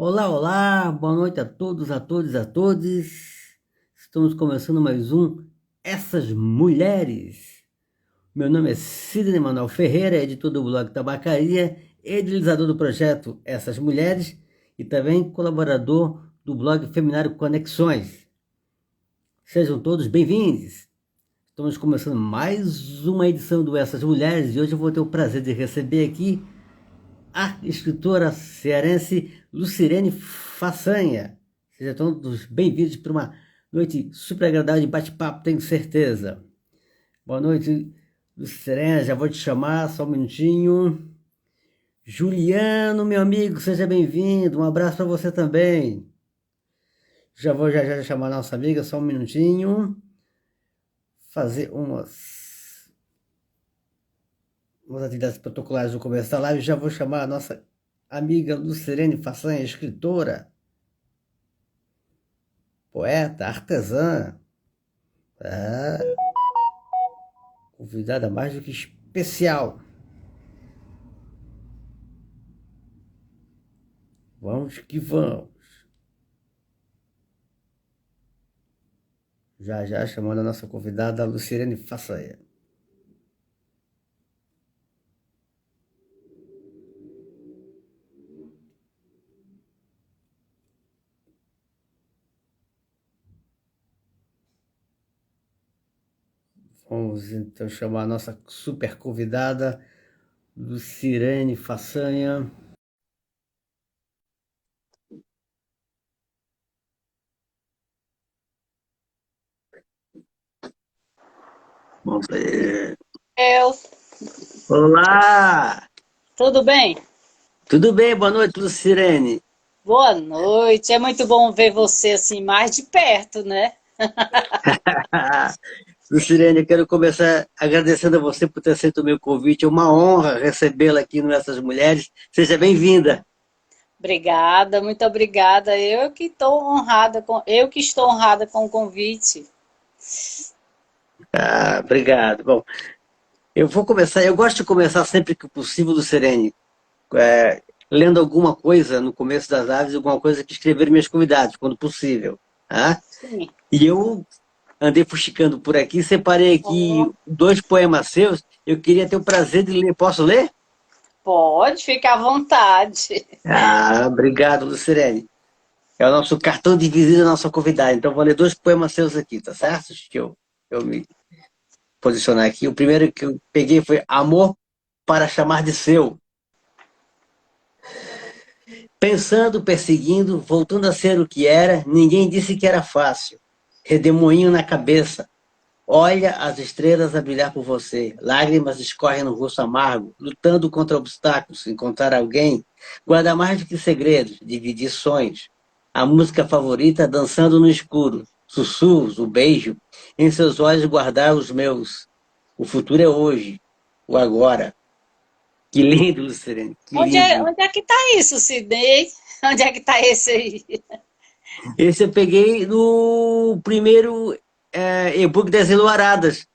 Olá, olá, boa noite a todos, a todos, a todos. Estamos começando mais um Essas Mulheres. Meu nome é Sidney Manuel Ferreira, editor do blog Tabacaria, idealizador do projeto Essas Mulheres e também colaborador do blog Feminário Conexões. Sejam todos bem-vindos. Estamos começando mais uma edição do Essas Mulheres e hoje eu vou ter o prazer de receber aqui a escritora cearense Lucirene Façanha. Sejam todos bem-vindos para uma noite super agradável de bate-papo, tenho certeza. Boa noite, Lucirene, já vou te chamar, só um minutinho. Juliano, meu amigo, seja bem-vindo, um abraço para você também. Já vou já chamar a nossa amiga, só um minutinho. Fazer umas atividades protocolares no começo da live, já vou chamar a nossa amiga Lucirene Façanha, escritora, poeta, artesã, convidada mais do que especial. Vamos que vamos. Já chamando a nossa convidada, Lucirene Façanha. Vamos então chamar a nossa super convidada, Lucirene Façanha. Vamos ver. Eu, Olá! tudo bem? Tudo bem? Boa noite, Lucirene. Boa noite. É muito bom ver você assim mais de perto, né? Lucirene, eu quero começar agradecendo a você por ter aceito o meu convite. É uma honra recebê-la aqui no Essas Mulheres. Seja bem-vinda. Obrigada, muito obrigada. Eu que estou honrada com o convite. Obrigado. Bom, eu vou começar. Eu gosto de começar sempre que possível, Lucirene, lendo alguma coisa no começo das lives, alguma coisa que escreveram meus convidados, quando possível. Tá? Sim. E eu andei fuxicando por aqui, separei aqui Oh, dois poemas seus. Eu queria ter o prazer de ler. Posso ler? pode ficar à vontade. Obrigado, Lucirene. É o nosso cartão de visita da nossa convidada. Então, vou ler dois poemas seus aqui, tá certo? Deixa eu me posicionar aqui. O primeiro que eu peguei foi Amor para chamar de seu. Pensando, perseguindo, voltando a ser o que era, ninguém disse que era fácil. Redemoinho na cabeça. Olha as estrelas a brilhar por você. Lágrimas escorrem no rosto amargo, lutando contra obstáculos, encontrar alguém. Guarda mais do que segredos, dividir sonhos. A música favorita dançando no escuro. Sussurros, o beijo. Em seus olhos guardar os meus. O futuro é hoje, o agora. Que lindo, Luciene, que lindo. Onde é que tá isso, Sidney? Onde é que tá esse aí? Esse eu peguei no primeiro e-book das Eluaradas.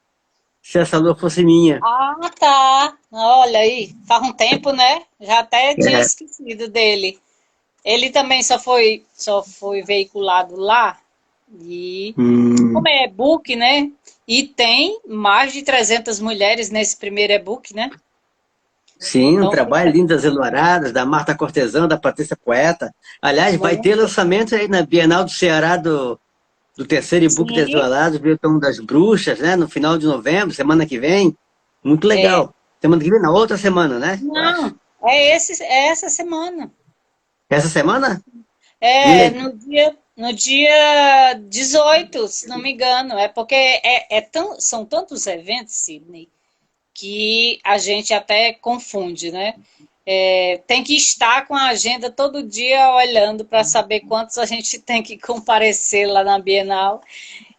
Se essa lua fosse minha. Ah, tá. Olha aí, faz um tempo, né? Já até tinha É. esquecido dele. Ele também só foi veiculado lá. E como Hum, é e-book, né? E tem mais de 300 mulheres nesse primeiro e-book, né? sim, um Então trabalho fica lindo das Eluaradas, da Marta Cortesã, da Patrícia Poeta. Aliás, vai ter muito. lançamento aí na Bienal do Ceará do terceiro e-book das Sim, Eluaradas, Bilhão das Bruxas, né? No final de novembro, semana que vem. Muito é. legal. Semana que vem, na outra semana, né? Eu acho. Não, é essa semana. Essa semana? Que É legal. no dia 18, se não me engano. É porque são tantos eventos, Sidney, que a gente até confunde, né? Tem que estar com a agenda todo dia olhando para saber quantos a gente tem que comparecer lá na Bienal.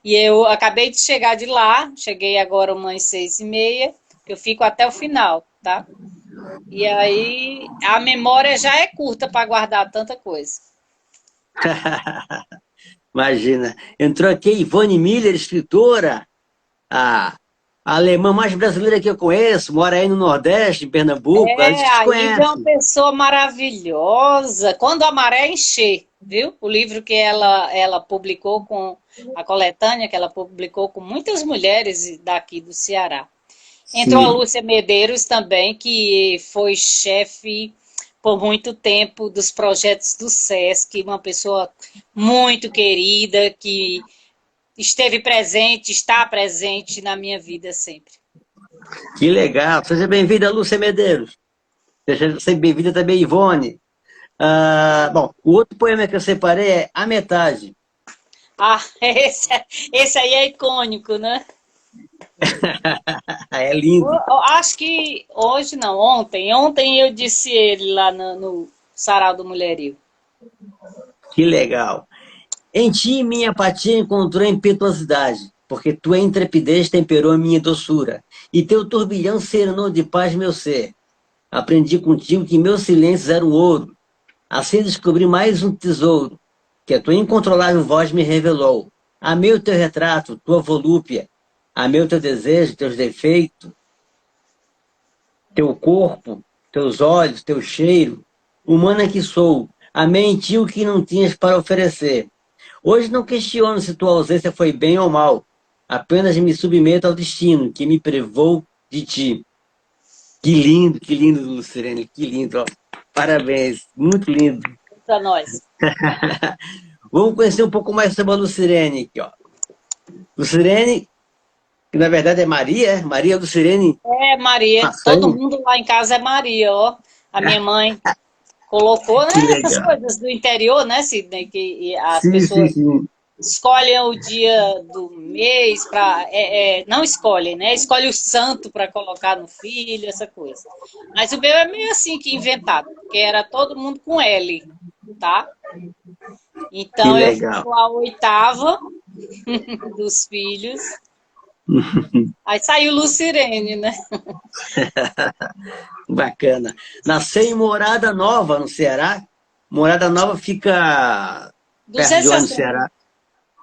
E eu acabei de chegar de lá, cheguei agora umas 6h30, eu fico até o final, tá? E aí a memória já é curta para guardar tanta coisa. Imagina. Entrou aqui Ivone Miller, escritora. Ah, A alemã mais brasileira que eu conheço, mora aí no Nordeste, em Pernambuco, ela diz que te A Ida é uma conhece. pessoa maravilhosa. Quando a maré encher, viu? O livro que ela publicou com a coletânea que ela publicou com muitas mulheres daqui do Ceará. Entrou a Sim, Lúcia Medeiros também, que foi chefe por muito tempo dos projetos do SESC, uma pessoa muito querida, que esteve presente, está presente na minha vida sempre. que legal. Seja bem-vinda, Lúcia Medeiros. Seja sempre bem-vinda também, Ivone. Bom, o outro poema que eu separei é A Metade. Ah, esse aí é icônico, né? É lindo. Eu acho que hoje não, ontem eu disse ele lá no Sarau do Mulherio. Que legal. Em ti, minha apatia encontrou impetuosidade, porque tua intrepidez temperou a minha doçura, e teu turbilhão serenou de paz meu ser. Aprendi contigo que meus silêncios eram ouro. Assim descobri mais um tesouro, que a tua incontrolável voz me revelou. Amei o teu retrato, tua volúpia. Amei o teu desejo, teus defeitos, teu corpo, teus olhos, teu cheiro. Humana que sou, amei em ti o que não tinhas para oferecer. Hoje não questiono se tua ausência foi bem ou mal. Apenas me submeto ao destino que me privou de ti. Que lindo, Lucirene, que lindo. Ó. Parabéns, muito lindo. Para nós. Vamos conhecer um pouco mais sobre a Lucirene aqui, ó. Lucirene, que na verdade é Maria, Maria Lucirene É, Maria. Todo Façanha. mundo lá em casa é Maria, ó. A minha mãe colocou, né, Que essas legal. coisas do interior, né, Sidney? Que as Sim, sim, pessoas sim. escolhem o dia do mês para. Não escolhem, né? Escolhe o santo para colocar no filho, essa coisa. Mas o meu é meio assim que inventado, porque era todo mundo com L, tá? Que Então eu fui legal. a oitava dos filhos. Aí saiu Lucirene, né? Bacana. Nasceu em Morada Nova, no Ceará. Morada Nova fica perto de onde no 260, Ceará?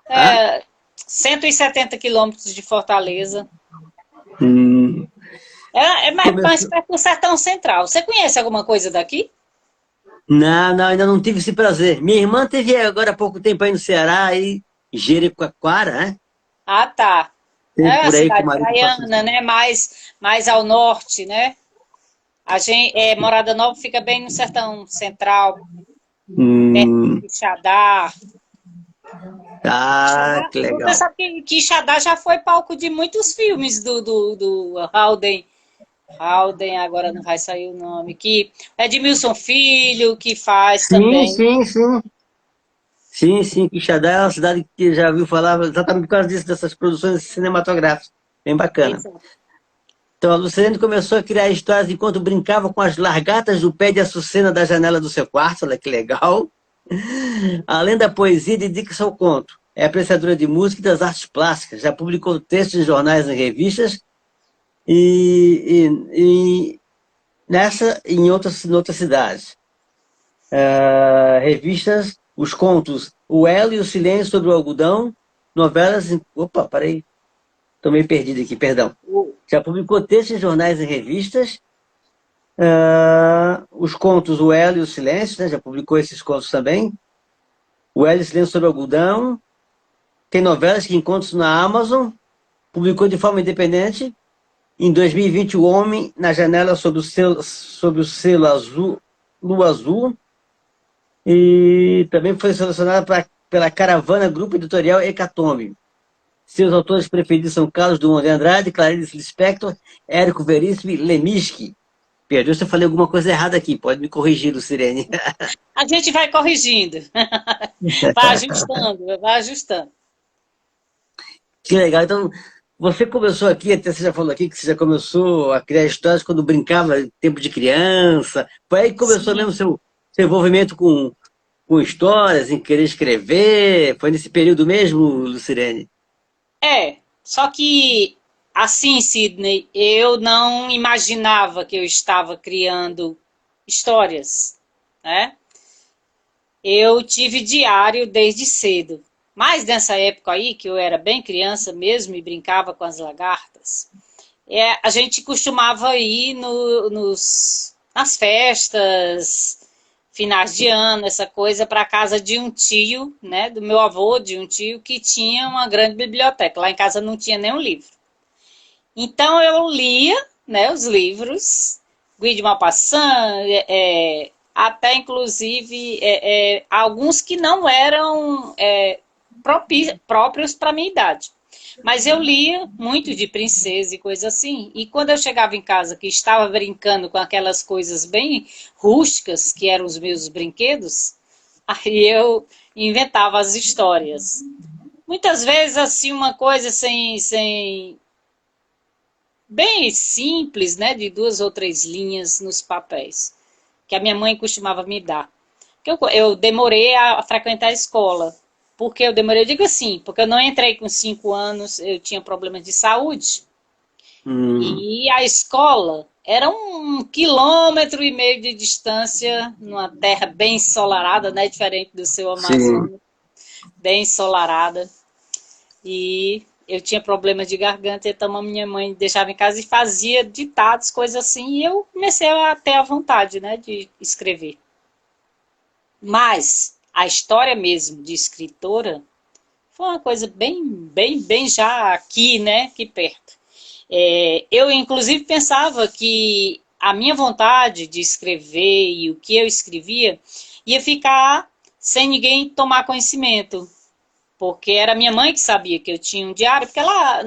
Hã? 170 quilômetros de Fortaleza. Hum, É mais começou... perto do Sertão Central. Você conhece alguma coisa daqui? Não, não, ainda não tive esse prazer. Minha irmã teve agora há pouco tempo aí no Ceará, aí, Jericoacoara, né? Ah, tá. Teve É a por aí que o cidade marido passou. praiana, né? Mais ao norte, né? Morada Nova fica bem no Sertão Central, perto de Hum, Quixadá. que Você legal. sabe que Quixadá já foi palco de muitos filmes do Halden. Halden, agora não vai sair o nome. Que é de Edmilson Filho, que faz Sim, também. sim, sim. Sim, sim, Quixadá é uma cidade que já ouviu falar exatamente por causa disso, dessas produções cinematográficas. Bem bacana. Exato. Então, a Luciane começou a criar histórias enquanto brincava com as largatas do pé de açucena da janela do seu quarto, olha que legal. Além da poesia, dedica-se ao conto. É apreciadora de música e das artes plásticas. Já publicou textos em jornais e revistas e nessa e em outras cidades. Revistas, os contos O Elo e o Silêncio sobre o Algodão, novelas... Opa, parei. Estou meio perdido aqui, perdão. Já publicou textos em jornais e revistas. Os contos O Elo e o Silêncio, né? Já publicou esses contos também. O Elo e o Silêncio sobre o Algodão. Tem novelas que encontram na Amazon. Publicou de forma independente. Em 2020, O Homem na Janela sob o selo azul, Lua Azul. E também foi selecionada pela Caravana Grupo Editorial Hecatombe. Seus autores preferidos são Carlos Drummond de Andrade, Clarice Lispector, Érico Veríssimo e Leminski. Perdão se eu falei alguma coisa errada aqui, pode me corrigir, Lucirene. A gente vai corrigindo, vai ajustando, vai ajustando. Que legal. Então, você começou aqui, até você já falou aqui que você já começou a criar histórias quando brincava, tempo de criança. Foi aí que começou mesmo Sim. seu envolvimento com histórias, em querer escrever. Foi nesse período mesmo, Lucirene? Só que assim, Sidney, eu não imaginava que eu estava criando histórias, né? Eu tive diário desde cedo. Mas nessa época aí, que eu era bem criança mesmo e brincava com as lagartas, A gente costumava ir nas festas, finais de ano, essa coisa, para casa de um tio, né, do meu avô, de um tio que tinha uma grande biblioteca. Lá em casa não tinha nenhum livro. Então eu lia, né, os livros, Guy de Maupassant, até inclusive alguns que não eram próprios para a minha idade. Mas eu lia muito de princesa e coisa assim. E quando eu chegava em casa, que estava brincando com aquelas coisas bem rústicas, que eram os meus brinquedos, aí eu inventava as histórias. Muitas vezes, assim, uma coisa bem simples, né? De 2 ou 3 linhas nos papéis, que a minha mãe costumava me dar. Eu demorei a frequentar a escola. Porque eu demorei, eu digo assim, porque eu não entrei com 5 anos, eu tinha problemas de saúde. Hum, E a escola era 1,5 km de distância, numa terra bem ensolarada, né? Diferente do seu sim. Amazonas, bem ensolarada. E eu tinha problemas de garganta, então a minha mãe deixava em casa e fazia ditados, coisas assim, e eu comecei a ter a vontade, né, de escrever. Mas a história mesmo de escritora foi uma coisa bem já aqui, né, aqui perto. Eu, inclusive, pensava que a minha vontade de escrever e o que eu escrevia ia ficar sem ninguém tomar conhecimento, porque era minha mãe que sabia que eu tinha um diário, porque ela,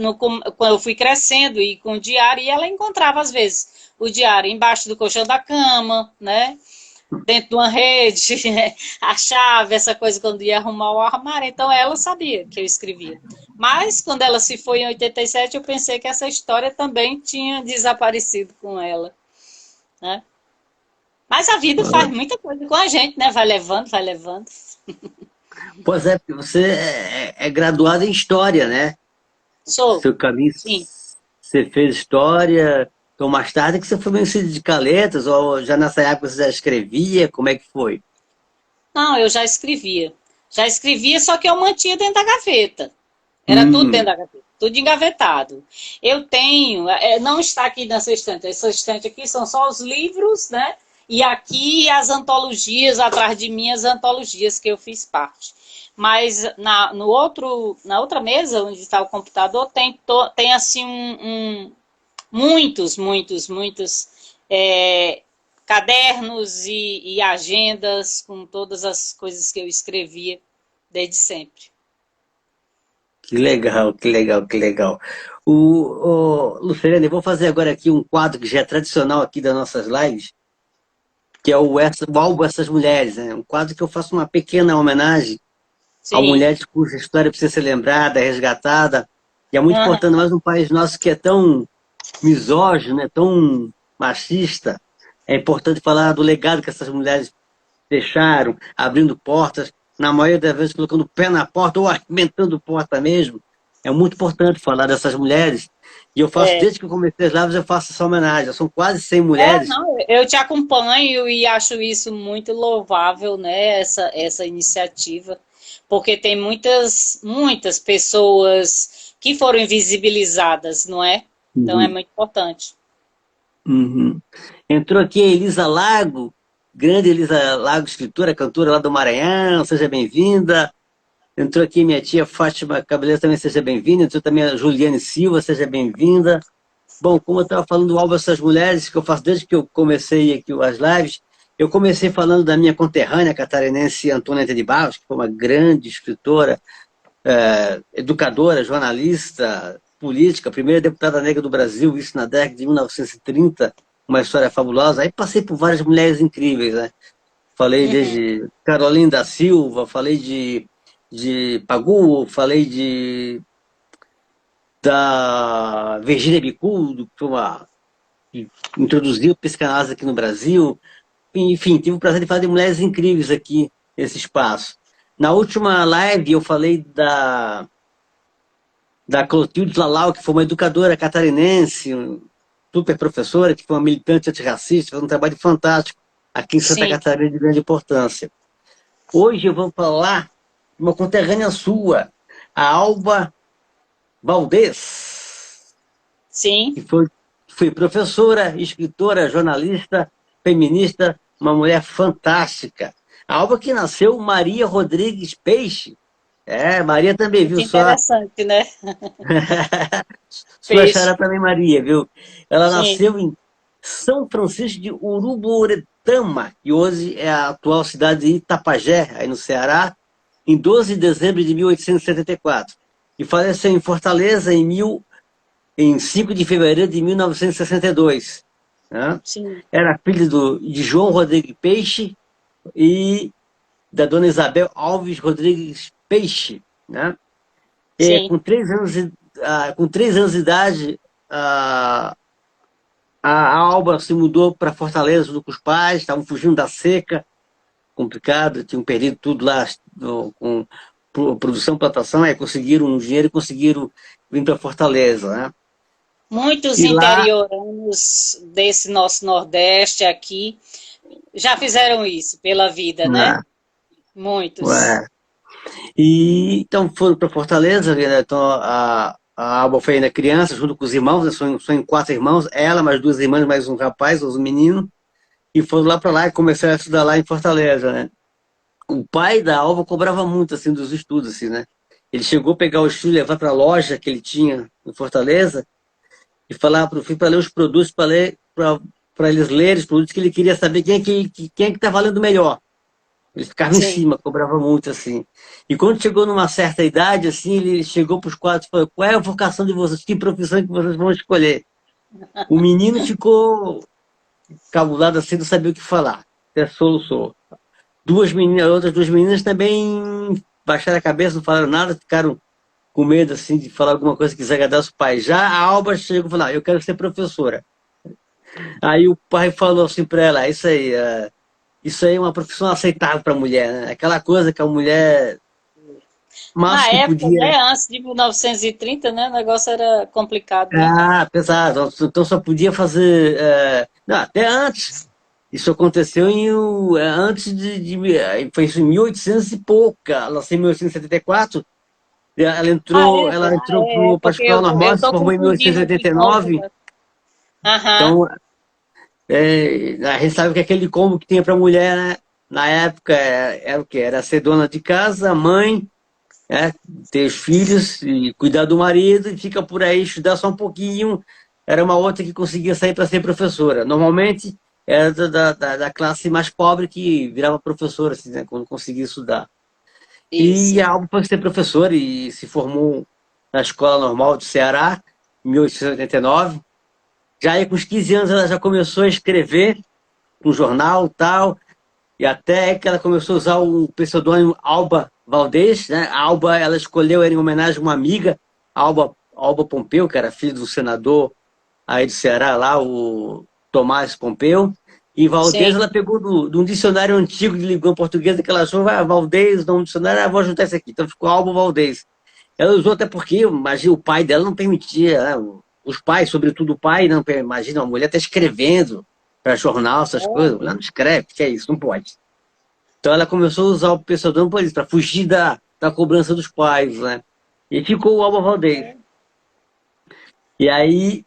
quando eu fui crescendo e com o diário, e ela encontrava às vezes o diário embaixo do colchão da cama, né? Dentro de uma rede, a chave, essa coisa quando ia arrumar o armário. Então ela sabia que eu escrevia. Mas quando ela se foi em 87, eu pensei que essa história também tinha desaparecido com ela, né? Mas a vida faz muita coisa com a gente, né? Vai levando, vai levando. Pois é, porque você é graduado em História, né? Sou, Seu caminho, sim. você fez História, então mais tarde que você foi vencido de letras, ou já nessa época você já escrevia, como é que foi? Não, eu já escrevia. Já escrevia, só que eu mantinha dentro da gaveta. Era tudo dentro Hum, da gaveta, tudo engavetado. Eu tenho, não está aqui nessa estante, essa estante aqui são só os livros, né? E aqui as antologias, atrás de mim, as antologias que eu fiz parte. Mas na outra mesa, onde está o computador, tem assim muitos é, cadernos e agendas com todas as coisas que eu escrevia desde sempre. que legal, que legal, que legal. Luciane, eu vou fazer agora aqui um quadro que já é tradicional aqui das nossas lives, que é o álbum Essas Mulheres, né? Um quadro que eu faço uma pequena homenagem a Sim. mulheres cuja história precisa ser lembrada, resgatada. E é muito Uhum. importante, mais um país nosso que é tão misógino, né, tão machista. É importante falar do legado que essas mulheres deixaram, abrindo portas, na maioria das vezes colocando o pé na porta ou arrebentando porta mesmo. É muito importante falar dessas mulheres. E eu faço, É. desde que eu comecei as lives, eu faço essa homenagem. São quase 100 mulheres. Não, eu te acompanho e acho isso muito louvável, né, essa iniciativa, porque tem muitas pessoas que foram invisibilizadas, não é? Então é Uhum. muito importante. Uhum. Entrou aqui a Elisa Lago, grande Elisa Lago, escritora, cantora lá do Maranhão, seja bem-vinda. Entrou aqui minha tia Fátima Cabeleira, também seja bem-vinda. Entrou também a Juliane Silva, seja bem-vinda. Bom, como eu estava falando do álbum Essas Mulheres, que eu faço desde que eu comecei aqui as lives, eu comecei falando da minha conterrânea catarinense Antônia de Barros, que foi uma grande escritora, educadora, jornalista, política, primeira deputada negra do Brasil, isso na década de 1930, uma história fabulosa. Aí passei por várias mulheres incríveis, né? Falei Uhum. desde Carolina da Silva, falei de Pagu, falei da Virgínia Bicudo, que foi uma que introduziu o psicanálise aqui no Brasil. Enfim, tive o prazer de falar de mulheres incríveis aqui nesse espaço. Na última live eu falei da Clotilde Lalau, que foi uma educadora catarinense, super professora, que foi uma militante antirracista, fez um trabalho fantástico aqui em Santa Sim. Catarina de grande importância. Hoje eu vou falar de uma conterrânea sua, a Alba Valdez. Sim, que foi professora, escritora, jornalista, feminista, uma mulher fantástica. A Alba que nasceu Maria Rodrigues Peixe. É, Maria também, muito viu só? interessante, né? Sua Peixe. xará também, Maria, viu? Ela Sim, nasceu em São Francisco de Uruburetama, que hoje é a atual cidade de Itapajé, aí no Ceará, em 12 de dezembro de 1874. E faleceu em Fortaleza em 5 de fevereiro de 1962. Né? sim, Era filho de João Rodrigues Peixe e da dona Isabel Alves Rodrigues Peixe. Né? E, sim. com 3 anos de idade, a, a Alba se mudou para Fortaleza junto com os pais, estavam fugindo da seca, complicado, tinham perdido tudo lá com produção, plantação, aí conseguiram um dinheiro e conseguiram vir para Fortaleza. Né? Muitos E lá, interioranos desse nosso Nordeste aqui já fizeram isso pela vida, né? né, Muitos. ué, e então foram para Fortaleza, né? Então a Alba foi ainda criança, junto com os irmãos, né? São em 4 irmãos, ela, mais 2 irmãs, mais um rapaz, os meninos, e foram lá para lá e começaram a estudar lá em Fortaleza, né? O pai da Alba cobrava muito, assim, dos estudos, assim, né? Ele chegou a pegar o filho, levar para a loja que ele tinha em Fortaleza e falar para o filho para ler os produtos, para eles lerem os produtos, que ele queria saber quem é que tá valendo melhor. Ele ficava em Sim. cima, cobrava muito, assim. E quando chegou numa certa idade, assim, ele chegou para os quatro e falou: qual é a vocação de vocês? Que profissão que vocês vão escolher? O menino ficou cabulado assim, não sabia o que falar. Até soluçou. Outras 2 meninas também baixaram a cabeça, não falaram nada, ficaram com medo, assim, de falar alguma coisa que desagradasse o pai. Já a Alba chegou e falou: eu quero ser professora. Aí o pai falou assim para ela: isso aí é uma profissão aceitável para a mulher, né? Aquela coisa que a mulher Na máximo que época, podia. né, antes de 1930, né, o negócio era complicado, né? Ah, pesado. Então só podia fazer. Não, até antes. Isso aconteceu antes foi isso em 1800 e pouca. Ela nasceu em 1874. Ela entrou pro Porque particular normal, eu se tô formou em confundindo de novo, 1889. né? Aham, Então, a gente sabe que aquele combo que tinha para mulher, né, na época, era o quê? Era ser dona de casa, mãe, né, ter os filhos e cuidar do marido e fica por aí, estudar só um pouquinho. Era uma outra que conseguia sair para ser professora. Normalmente era da classe mais pobre que virava professora, assim, né, quando conseguia estudar. E isso. a Alba foi ser professora e se formou na Escola Normal do Ceará, em 1889. Já aí, com os 15 anos, ela já começou a escrever um jornal e tal, e até que ela começou a usar o pseudônimo Alba Valdez, né? A Alba, ela escolheu, era em homenagem a uma amiga, Alba Pompeu, que era filho do senador aí do Ceará, lá, o Tomás Pompeu. E Valdez, Sim. ela pegou de um dicionário antigo de língua portuguesa que ela achou: Valdez, nome do dicionário, vou juntar isso aqui. Então ficou Alba Valdez. Ela usou até porque, imagina, o pai dela não permitia, né? Os pais, sobretudo o pai, não imagina, uma mulher está escrevendo para jornal, essas coisas. Ela não escreve, que é isso, não pode. Então ela começou a usar o pseudônimo por isso, para fugir da cobrança dos pais, né? E ficou o Alba Valdez. E aí,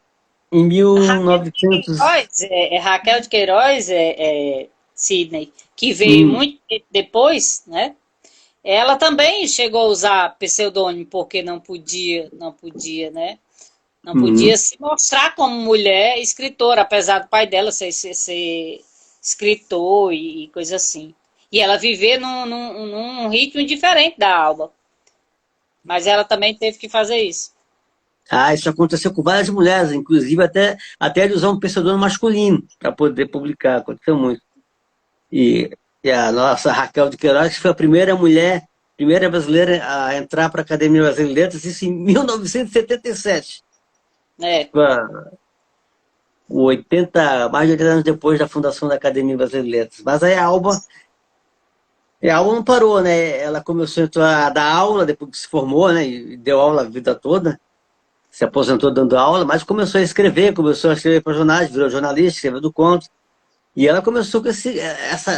em Raquel de 1900. Queiroz, Raquel de Queiroz, Sidney, que veio Hum, muito tempo depois, né? Ela também chegou a usar pseudônimo porque não podia, né? Não hum. podia se mostrar como mulher escritora, apesar do pai dela ser escritor e coisa assim. E ela viver num ritmo diferente da Alba. Mas ela também teve que fazer isso. Ah, isso aconteceu com várias mulheres, inclusive até de usar um pseudônimo masculino para poder publicar, aconteceu muito. E a nossa Raquel de Queiroz foi a primeira mulher, primeira brasileira a entrar para a Academia Brasileira de Letras, isso em 1977, É, mais de 80 anos depois da fundação da Academia Brasileira de Letras. Mas aí a Alba não parou, né? Ela começou a dar aula depois que se formou, né? E deu aula a vida toda, se aposentou dando aula, mas começou a escrever para jornais, virou jornalista, escreveu do conto. E ela começou com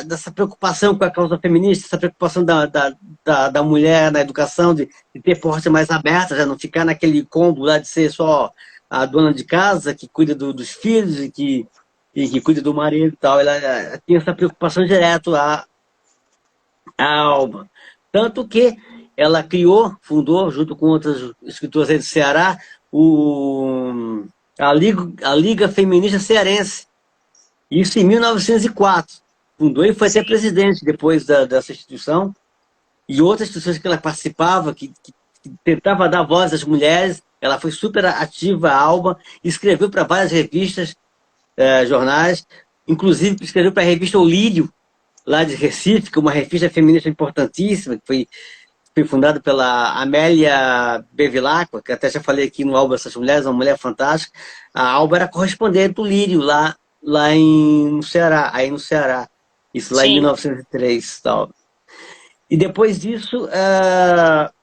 dessa preocupação com a causa feminista, essa preocupação da mulher na educação, de ter portas mais abertas, já não ficar naquele combo lá de ser só a dona de casa, que cuida dos filhos e que cuida do marido e tal. Ela tinha essa preocupação direto a Alba. Tanto que ela fundou, junto com outras escritoras aí do Ceará, a Liga Feminista Cearense. Isso em 1904. Fundou e foi até presidente depois dessa instituição. E outras instituições que ela participava, que tentava dar voz às mulheres. Ela foi super ativa, a Alba, escreveu para várias revistas, jornais, inclusive escreveu para a revista O Lírio, lá de Recife, que é uma revista feminista importantíssima, que foi fundada pela Amélia Bevilacqua, que até já falei aqui no álbum Essas Mulheres, uma mulher fantástica. A Alba era correspondente do Lírio, lá no Ceará, aí no Ceará. Isso lá em 1903. Tal. E depois disso,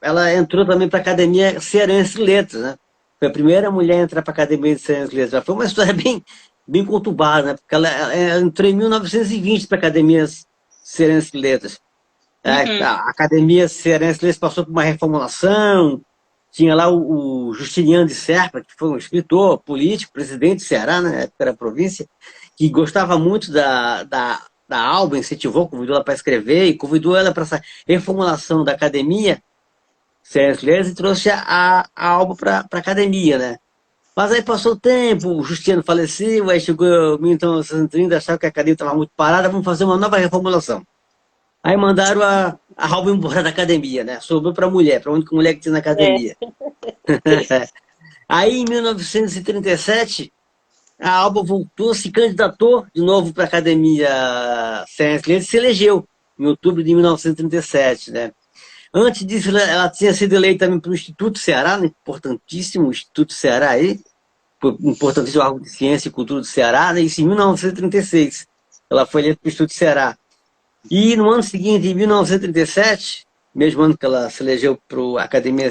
ela entrou também para a Academia Cearense de Letras, né? Foi a primeira mulher a entrar para a Academia Cearense de Letras. Foi uma história bem conturbada, né? Porque ela entrou em 1920 para a Academia Cearense de Letras. A Academia Cearense de Letras passou por uma reformulação. Tinha lá o Justiniano de Serpa, que foi um escritor, político, presidente do Ceará, né? Era a província, que gostava muito da Alba, incentivou, convidou ela para escrever e convidou ela para essa reformulação da Academia Cearense de Letras e trouxe a Alba para a Academia, né? Mas aí passou o tempo, o Justiniano faleceu, aí chegou 1930, acharam que a Academia estava muito parada, vamos fazer uma nova reformulação. Aí mandaram a Alba embora da Academia, né? Sobrou para a mulher, para a única mulher que tinha na Academia. Aí em 1937, a Alba voltou, se candidatou de novo para a Academia Cearense de Letras e se elegeu em outubro de 1937, né? Antes disso, ela tinha sido eleita também para o Instituto Ceará, né? Importantíssimo Instituto Ceará aí, importantíssimo órgão de ciência e cultura do Ceará, né? Isso em 1936. Ela foi eleita para o Instituto Ceará. E no ano seguinte, em 1937, mesmo ano que ela se elegeu para a Academia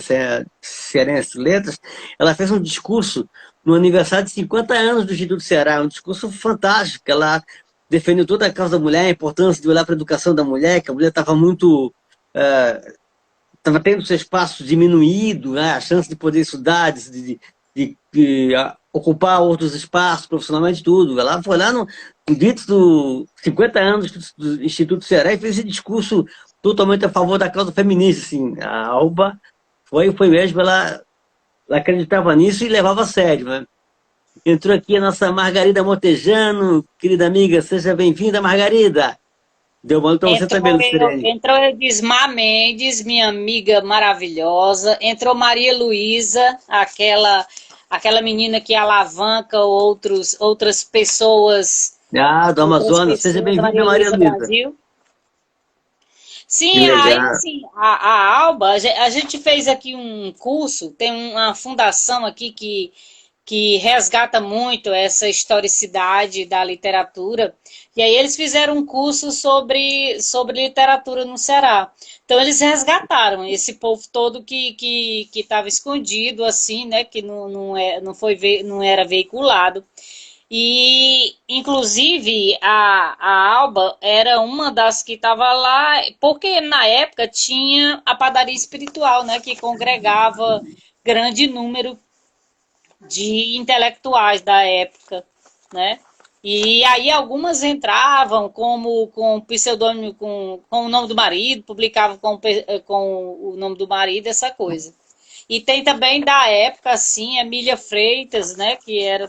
Cearense de Letras, ela fez um discurso no aniversário de 50 anos do Instituto Ceará, um discurso fantástico. Ela defendeu toda a causa da mulher, a importância de olhar para a educação da mulher, que a mulher estava muito... estava tendo seu espaço diminuído, né? A chance de poder estudar, de ocupar outros espaços profissionalmente, tudo. Ela foi lá no dito dos 50 anos do Instituto Ceará e fez esse discurso totalmente a favor da causa feminista. Assim. A Alba foi mesmo, ela acreditava nisso e levava a sério. Né? Entrou aqui a nossa Margarida Motejano, querida amiga, seja bem-vinda, Margarida. Deu bom então você também, Lucirene. Entrou Edismar Mendes, minha amiga maravilhosa. Entrou Maria Luísa, aquela menina que alavanca outras pessoas. Do Amazonas. Seja bem-vinda, Maria Luísa. Sim, aí assim, a Alba, a gente fez aqui um curso, tem uma fundação aqui que resgata muito essa historicidade da literatura. E aí eles fizeram um curso sobre literatura no Ceará. Então eles resgataram esse povo todo que estava escondido, assim, né? Que não era veiculado. E, inclusive, a Alba era uma das que estava lá, porque na época tinha a padaria espiritual, né? Que congregava grande número de intelectuais da época, né? E aí algumas entravam com o pseudônimo, com o nome do marido, publicavam com o nome do marido, essa coisa. E tem também da época, assim, Emília Freitas, né, que era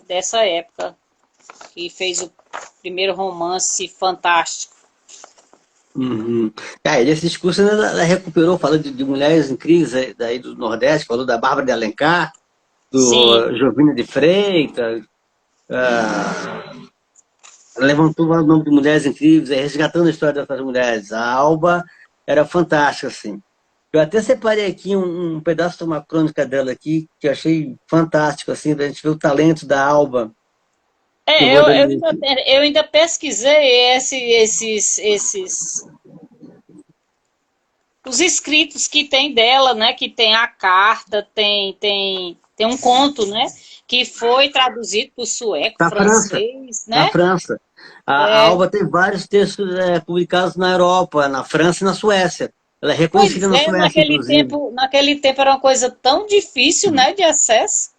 dessa época, que fez o primeiro romance fantástico. Uhum. Esse discurso ela recuperou, falando de mulheres incríveis daí do Nordeste, falou da Bárbara de Alencar, do Jovina de Freitas, levantou o nome de mulheres incríveis, resgatando a história dessas mulheres. A Alba era fantástica, assim. Eu até separei aqui um pedaço de uma crônica dela aqui, que eu achei fantástico, assim, pra gente ver o talento da Alba. Eu ainda pesquisei os escritos que tem dela, né? Que tem a carta, tem um conto, né? Que foi traduzido para o sueco, francês, né? Na França. A Alba tem vários textos publicados na Europa, na França e na Suécia. Ela é reconhecida na Suécia, naquele tempo era uma coisa tão difícil, né, de acesso.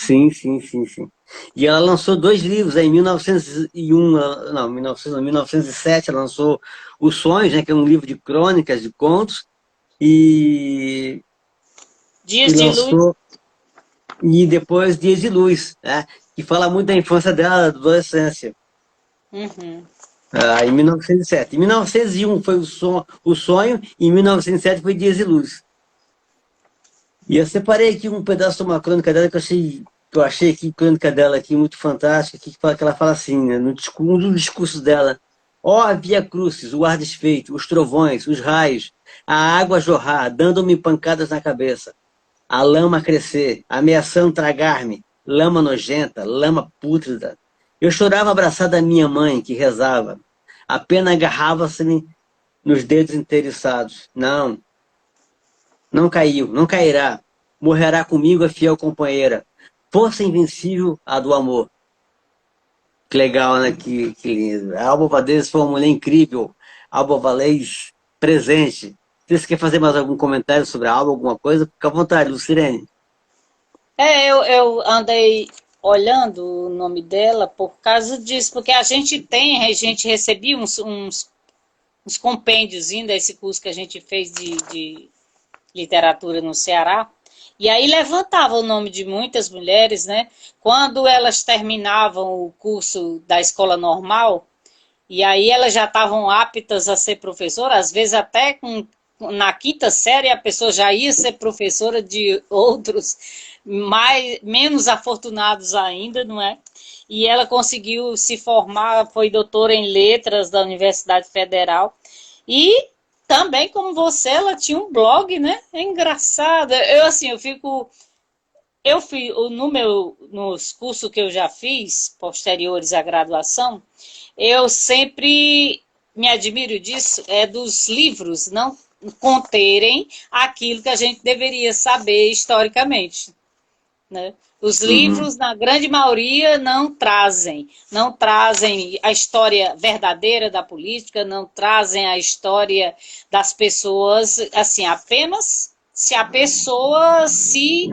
Sim, sim, sim, sim. E ela lançou dois livros, aí, em 1901, não, 1900, não, 1907, ela lançou Os Sonhos, né, que é um livro de crônicas, de contos, e, e Dias de luz. lançou, e depois Dias de Luz, né, que fala muito da infância dela, da adolescência, Uhum. em 1907. Em 1901 foi o Sonho, e em 1907 foi Dias de Luz. E eu separei aqui um pedaço de uma crônica dela que eu achei aqui, crônica dela aqui muito fantástica, que ela fala assim, né, um dos discursos dela: ó, via crucis, o ar desfeito, os trovões, os raios, a água jorrar, dando-me pancadas na cabeça, a lama crescer, ameaçando tragar-me, lama nojenta, lama pútrida. Eu chorava abraçada à minha mãe, que rezava. A pena agarrava-se-me nos dedos inteiriçados. Não, não caiu, não cairá. Morrerá comigo a fiel companheira. Força invencível a do amor. Que legal, né? Que lindo. A Alba Valdez foi uma mulher incrível. Alba Valês presente. Você quer fazer mais algum comentário sobre a Alba, alguma coisa? Fica à vontade, Lucirene. Eu andei olhando o nome dela por causa disso, porque a gente recebia uns compêndios desse curso que a gente fez de literatura no Ceará, e aí levantava o nome de muitas mulheres, né? Quando elas terminavam o curso da escola normal, e aí elas já estavam aptas a ser professora, às vezes até na quinta série a pessoa já ia ser professora de outros menos afortunados ainda, não é? E ela conseguiu se formar, foi doutora em letras da Universidade Federal. E também, como você, ela tinha um blog, né? É engraçado. Nos cursos que eu já fiz, posteriores à graduação, eu sempre me admiro disso, dos livros não conterem aquilo que a gente deveria saber historicamente, né? Os Uhum. livros, na grande maioria, não trazem a história verdadeira da política, não trazem a história das pessoas, assim, apenas se a pessoa se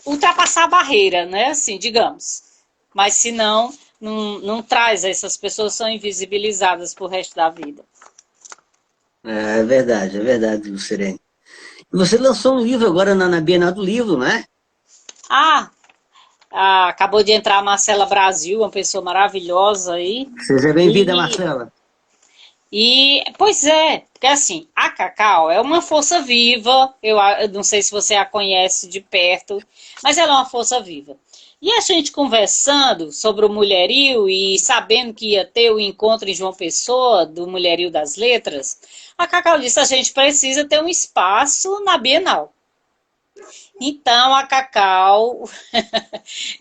ultrapassar a barreira, né? Assim, digamos. Mas se não, não traz, essas pessoas são invisibilizadas pro resto da vida. É verdade, Lucirene. E você lançou um livro agora na Bienal do Livro, né? Ah, acabou de entrar a Marcela Brasil, uma pessoa maravilhosa aí. Seja bem-vinda, E, Marcela. pois é, porque assim, a Cacau é uma força viva, eu não sei se você a conhece de perto, mas ela é uma força viva. E a gente conversando sobre o Mulherio e sabendo que ia ter o encontro em João Pessoa, do Mulherio das Letras, a Cacau disse: a gente precisa ter um espaço na Bienal. Então a Cacau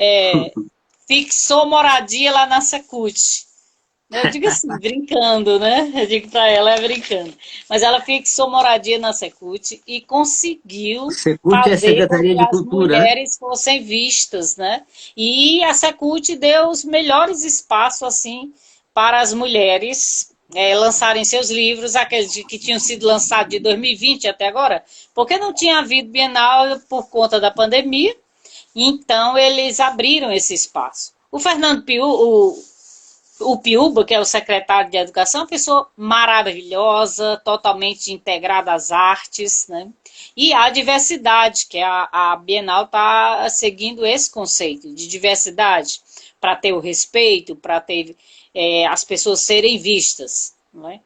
é, fixou moradia lá na Secult. Eu digo assim, brincando, né? Eu digo para ela, é brincando. Mas ela fixou moradia na Secult e conseguiu Secult é a fazer com Secretaria que de as Cultura, né? mulheres fossem vistas, né? E a Secult deu os melhores espaços, assim, para as mulheres lançarem seus livros, aqueles que tinham sido lançados de 2020 até agora, porque não tinha havido Bienal por conta da pandemia, então eles abriram esse espaço. O Fernando Piu, o Piuba, que é o secretário de Educação, é uma pessoa maravilhosa, totalmente integrada às artes, né? E a diversidade, que a Bienal está seguindo esse conceito de diversidade, para ter o respeito, para ter as pessoas serem vistas, não é?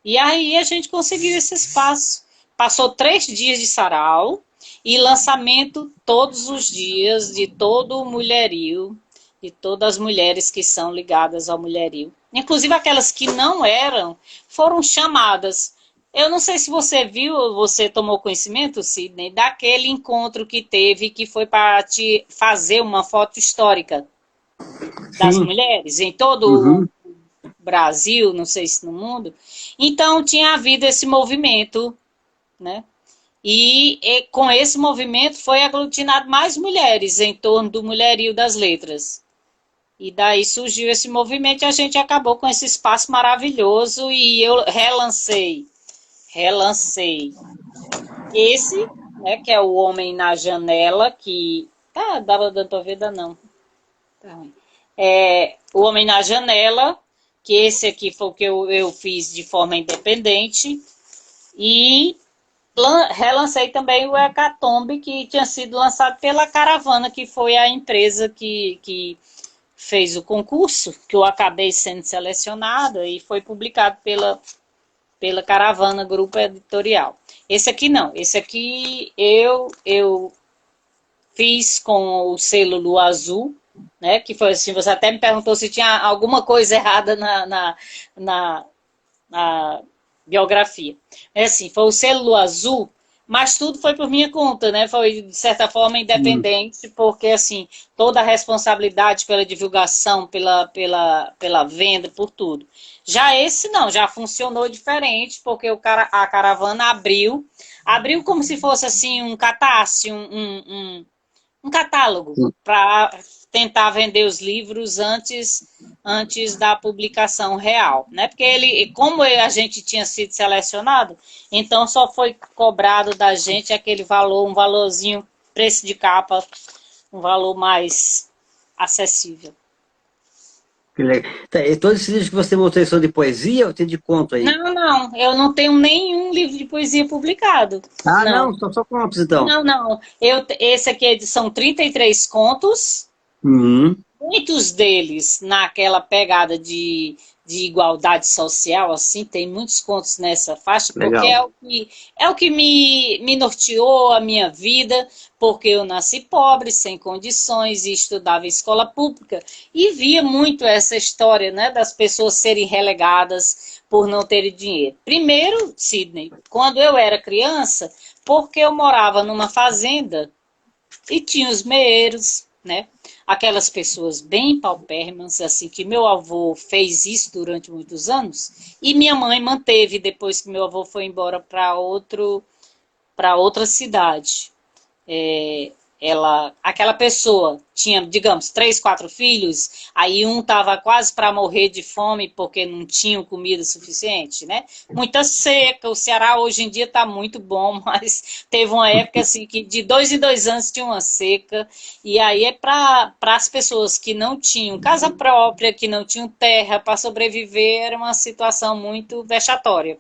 E aí a gente conseguiu esse espaço. Passou 3 dias de sarau e lançamento todos os dias de todo o mulherio, de todas as mulheres que são ligadas ao mulherio. Inclusive aquelas que não eram, foram chamadas. Eu não sei se você viu, você tomou conhecimento, Sidney, daquele encontro que teve, que foi para te fazer uma foto histórica das Sim. mulheres em todo Uhum. o Brasil, não sei se no mundo. Então tinha havido esse movimento, né? E com esse movimento foi aglutinado mais mulheres em torno do Mulherio das Letras. E daí surgiu esse movimento e a gente acabou com esse espaço maravilhoso e eu relancei esse né, que é o Homem na Janela, que... Tá, dava dando pra ver, dá não. Tá ruim. O Homem na Janela, que esse aqui foi o que eu fiz de forma independente, e relancei também o Hecatombe, que tinha sido lançado pela Caravana, que foi a empresa que fez o concurso, que eu acabei sendo selecionada e foi publicado pela Caravana Grupo Editorial. Esse aqui não, esse aqui eu fiz com o selo Lua Azul, né? Que foi assim, você até me perguntou se tinha alguma coisa errada na, na biografia. É assim, foi o selo Lua Azul, mas tudo foi por minha conta, né? Foi, de certa forma, independente, porque, assim, toda a responsabilidade pela divulgação, pela venda, por tudo. Já esse não, já funcionou diferente, porque a caravana abriu como se fosse, assim, um catarse, um catálogo para tentar vender os livros antes da publicação real, né? Porque como a gente tinha sido selecionado, então só foi cobrado da gente aquele valor, um valorzinho, preço de capa, um valor mais acessível. Que legal. Tá, e todos esses livros que você mostrou são de poesia ou tem de conto aí? Não, não, eu não tenho nenhum livro de poesia publicado. Ah, Não, não, só contos então. não. Esse aqui são 33 contos. Uhum, Muitos deles naquela pegada de igualdade social, assim, tem muitos contos nessa faixa, porque legal. é o que me norteou a minha vida, porque eu nasci pobre, sem condições, e estudava em escola pública, e via muito essa história, né, das pessoas serem relegadas por não terem dinheiro. Primeiro, Sidney, quando eu era criança, porque eu morava numa fazenda, e tinha os meeiros, né? Aquelas pessoas bem paupérrimas, assim, que meu avô fez isso durante muitos anos, e minha mãe manteve depois que meu avô foi embora para outra cidade. É, aquela pessoa tinha, digamos, 3, 4 filhos, aí um estava quase para morrer de fome porque não tinha comida suficiente, né? Muita seca, o Ceará hoje em dia está muito bom, mas teve uma época assim que de 2 em 2 anos tinha uma seca, e aí é para as pessoas que não tinham casa própria, que não tinham terra para sobreviver, era uma situação muito vexatória.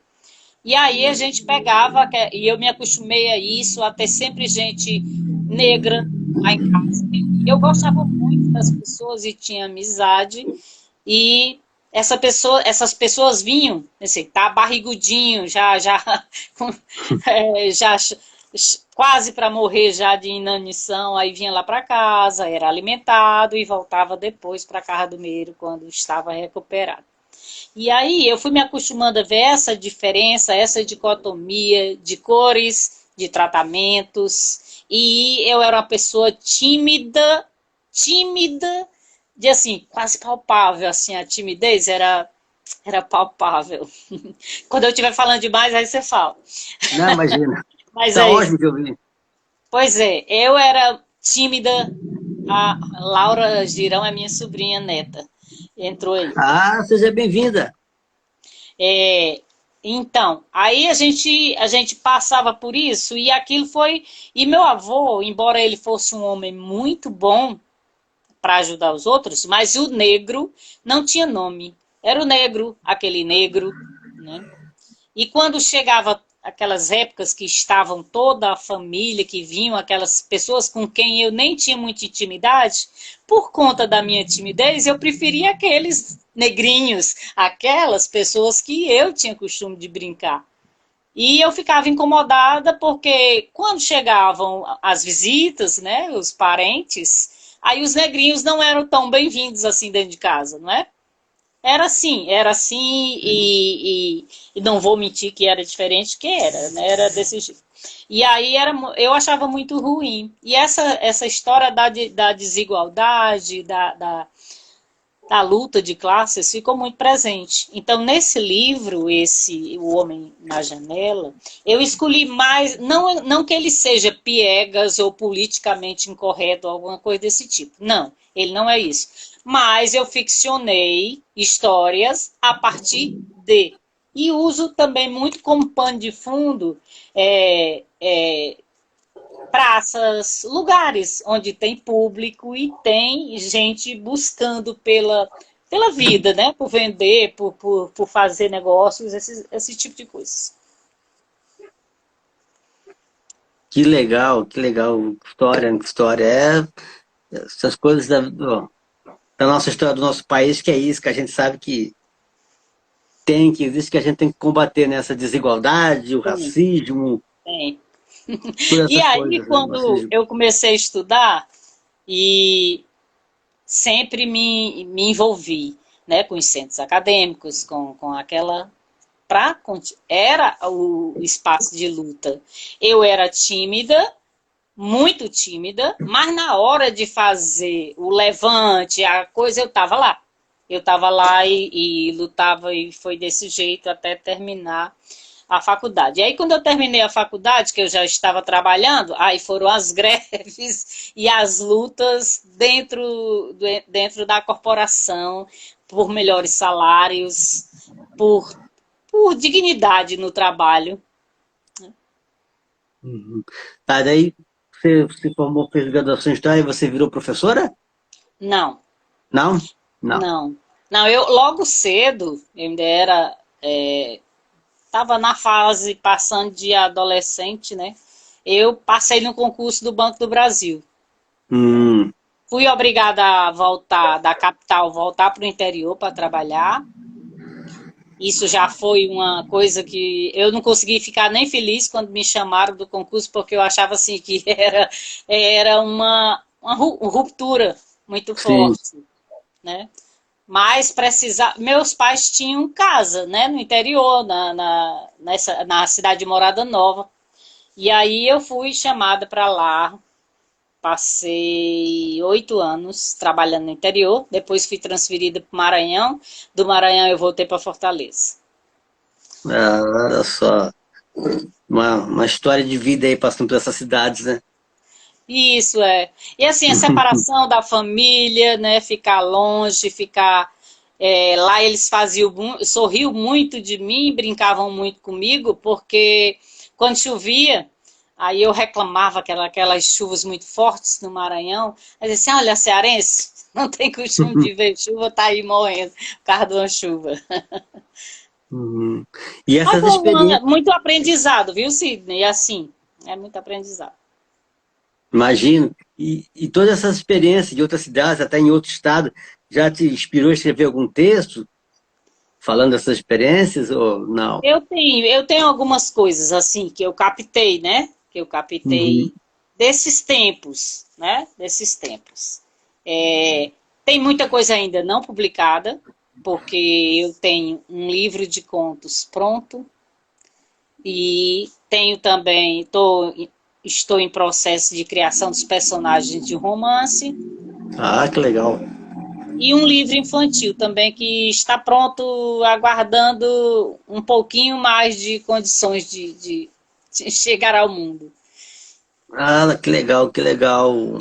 E aí a gente pegava, e eu me acostumei a isso, a ter sempre gente negra lá em casa. Eu gostava muito das pessoas e tinha amizade, e essas pessoas vinham, assim, tá barrigudinho, já quase para morrer já de inanição, aí vinha lá para casa, era alimentado e voltava depois para a casa do meiro quando estava recuperado. E aí eu fui me acostumando a ver essa diferença, essa dicotomia de cores, de tratamentos. E eu era uma pessoa tímida, de assim, quase palpável, assim, a timidez era palpável. Quando eu estiver falando demais, aí você fala. Não, imagina. Mas Tá é isso. ótimo que eu vi. Pois é, eu era tímida, a Laura Girão é minha sobrinha neta. Entrou aí. Ah, seja bem-vinda. É, então, aí a gente passava por isso e aquilo foi. E meu avô, embora ele fosse um homem muito bom para ajudar os outros, mas o negro não tinha nome. Era o negro, aquele negro, né? E quando chegava aquelas épocas que estavam toda a família, que vinham aquelas pessoas com quem eu nem tinha muita intimidade, por conta da minha timidez, eu preferia aqueles negrinhos, aquelas pessoas que eu tinha costume de brincar. E eu ficava incomodada porque quando chegavam as visitas, né, os parentes, aí os negrinhos não eram tão bem-vindos assim dentro de casa, não é? Era assim, e não vou mentir que era diferente, que era, né? Era desse jeito. E aí eu achava muito ruim. E essa história da desigualdade, da luta de classes ficou muito presente. Então, nesse livro, O Homem na Janela, eu escolhi mais, não que ele seja piegas ou politicamente incorreto ou alguma coisa desse tipo. Não, ele não é isso. Mas eu ficcionei histórias a partir de. E uso também muito como pano de fundo é, praças, lugares onde tem público e tem gente buscando pela vida, né? Por vender, por fazer negócios, esse tipo de coisa. Que legal, que legal. História, que história. Essas coisas da nossa história, do nosso país, que é isso, que a gente sabe que existe, que a gente tem que combater nessa desigualdade, o Tem, racismo, tem. todas E essas aí, coisas, né? O quando racismo. eu comecei a estudar, e sempre me envolvi, né, com os centros acadêmicos, com aquela era o espaço de luta. Eu era tímida, muito tímida, mas na hora de fazer o levante, a coisa, eu estava lá. Eu estava lá e lutava e foi desse jeito até terminar a faculdade. E aí, quando eu terminei a faculdade, que eu já estava trabalhando, aí foram as greves e as lutas dentro da corporação por melhores salários, por, por dignidade no trabalho. Uhum. Tá, daí você se formou, fez graduação em História e você virou professora? Não, Não? Não. não. Não, eu logo cedo, eu ainda era, estava na fase passando de adolescente, né? Eu passei no concurso do Banco do Brasil. Hum, Fui obrigada a voltar da capital, voltar para o interior para trabalhar. Isso já foi uma coisa que eu não consegui ficar nem feliz quando me chamaram do concurso, porque eu achava assim que era uma ruptura muito sim. forte, né? Mas precisar. Meus pais tinham casa, né, no interior, na cidade de Morada Nova. E aí eu fui chamada para lá. Passei 8 anos trabalhando no interior, depois fui transferida para o Maranhão, do Maranhão eu voltei para Fortaleza. Ah, olha só. Uma história de vida aí passando por essas cidades, né? Isso é. E assim, a separação da família, né? Ficar longe, ficar. Lá eles sorriam muito de mim, brincavam muito comigo, porque quando chovia, aí eu reclamava aquelas chuvas muito fortes no Maranhão. Aí disse assim: olha, cearense, não tem costume de ver chuva, tá aí morrendo por causa de uma chuva. Uhum. E Mas essas foi experiências, muito aprendizado, viu, Sidney? E assim, é muito aprendizado. imagino, e todas essas experiências de outras cidades, até em outro estado, já te inspirou a escrever algum texto falando dessas experiências ou não? Eu tenho algumas coisas assim que eu captei, né? Que eu Uhum. captei desses tempos, né? Desses tempos. É, tem muita coisa ainda não publicada, porque eu tenho um livro de contos pronto e tenho também, estou em processo de criação dos personagens de romance Ah, que legal. e um livro infantil também que está pronto, aguardando um pouquinho mais de condições de chegar ao mundo. Ah, que legal, que legal,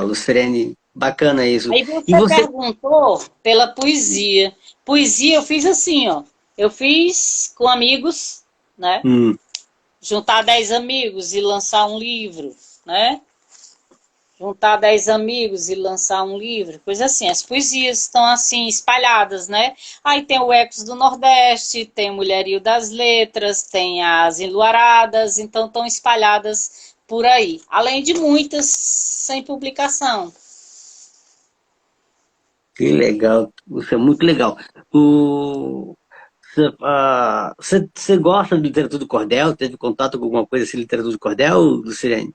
Lucirene. Bacana isso. Aí E você você? perguntou pela poesia. Poesia eu fiz assim, ó. Eu fiz com amigos, né? Hum. Juntar 10 amigos e lançar um livro, né? Juntar 10 amigos e lançar um livro, coisa assim. As poesias estão assim espalhadas, né? Aí tem o Ecos do Nordeste, tem o Mulherio das Letras, tem as Enluaradas, então estão espalhadas por aí. Além de muitas sem publicação. Que legal, isso é muito legal. O, você gosta de literatura do cordel? Teve contato com alguma coisa assim, literatura do cordel, Lucirene?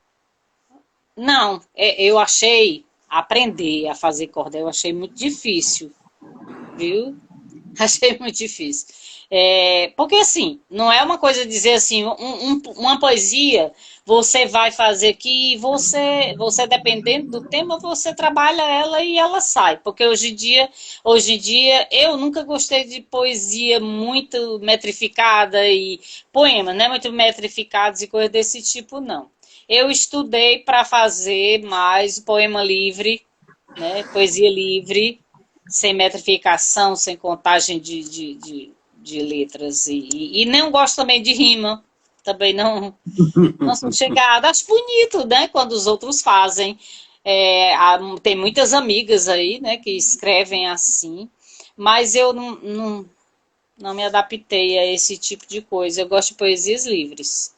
Não, eu achei aprender a fazer cordel, eu achei muito difícil, viu? Achei muito difícil. Porque assim, não é uma coisa dizer assim, uma poesia você vai fazer aqui e você dependendo do tema, você trabalha ela e ela sai. Porque hoje em dia eu nunca gostei de poesia muito metrificada e poema, né? Muito metrificados e coisas desse tipo, não. Eu estudei para fazer mais poema livre, né? Poesia livre, sem metrificação, sem contagem de letras. E não gosto também de rima. também não sou chegada. Acho bonito, né, quando os outros fazem. Tem muitas amigas aí, né, que escrevem assim, mas eu não me adaptei a esse tipo de coisa. Eu gosto de poesias livres.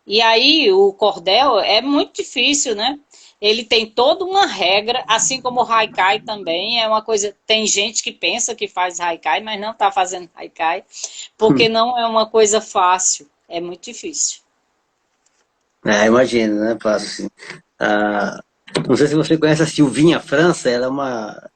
E aí o cordel é muito difícil, né? Ele tem toda uma regra, assim como o haikai também é uma coisa. Tem gente que pensa que faz haikai, mas não está fazendo haikai, porque não é uma coisa fácil. É muito difícil. Ah, imagino, né? Passo assim. Ah, não sei se você conhece a Silvinha França, ela é uma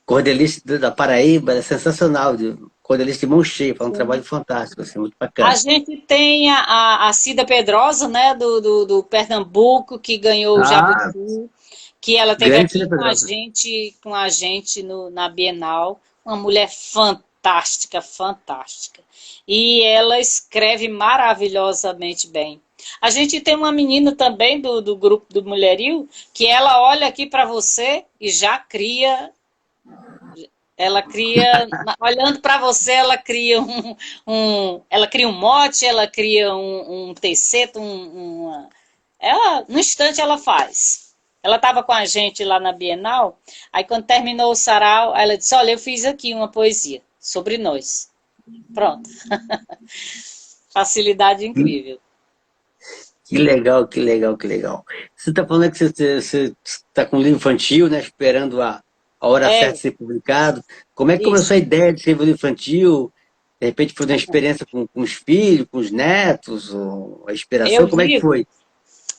cordelista da Paraíba, ela é sensacional, cordelista de mão cheia, faz um trabalho fantástico, assim, muito A bacana. gente tem a Cida Pedrosa, né, do Pernambuco, que ganhou o Ah, Jabuti, que ela teve grande aqui Cida Pedrosa. com a gente na Bienal, uma mulher fantástica, fantástica. E ela escreve maravilhosamente bem. A gente tem uma menina também do grupo do Mulherio, que ela olha aqui para você e já cria, ela cria, olhando para você, ela cria ela cria um mote, ela cria um teceto, no instante ela faz. Ela estava com a gente lá na Bienal, aí quando terminou o sarau, ela disse, olha, eu fiz aqui uma poesia sobre nós. Pronto. Facilidade incrível. Que legal, que legal, que legal. Você está falando que você está com um livro infantil, né? Esperando a hora certa É, de ser publicado. Como é que começou isso. a ideia de escrever livro infantil? De repente foi uma experiência com os filhos, com os netos, ou a Eu inspiração, como é que digo, foi?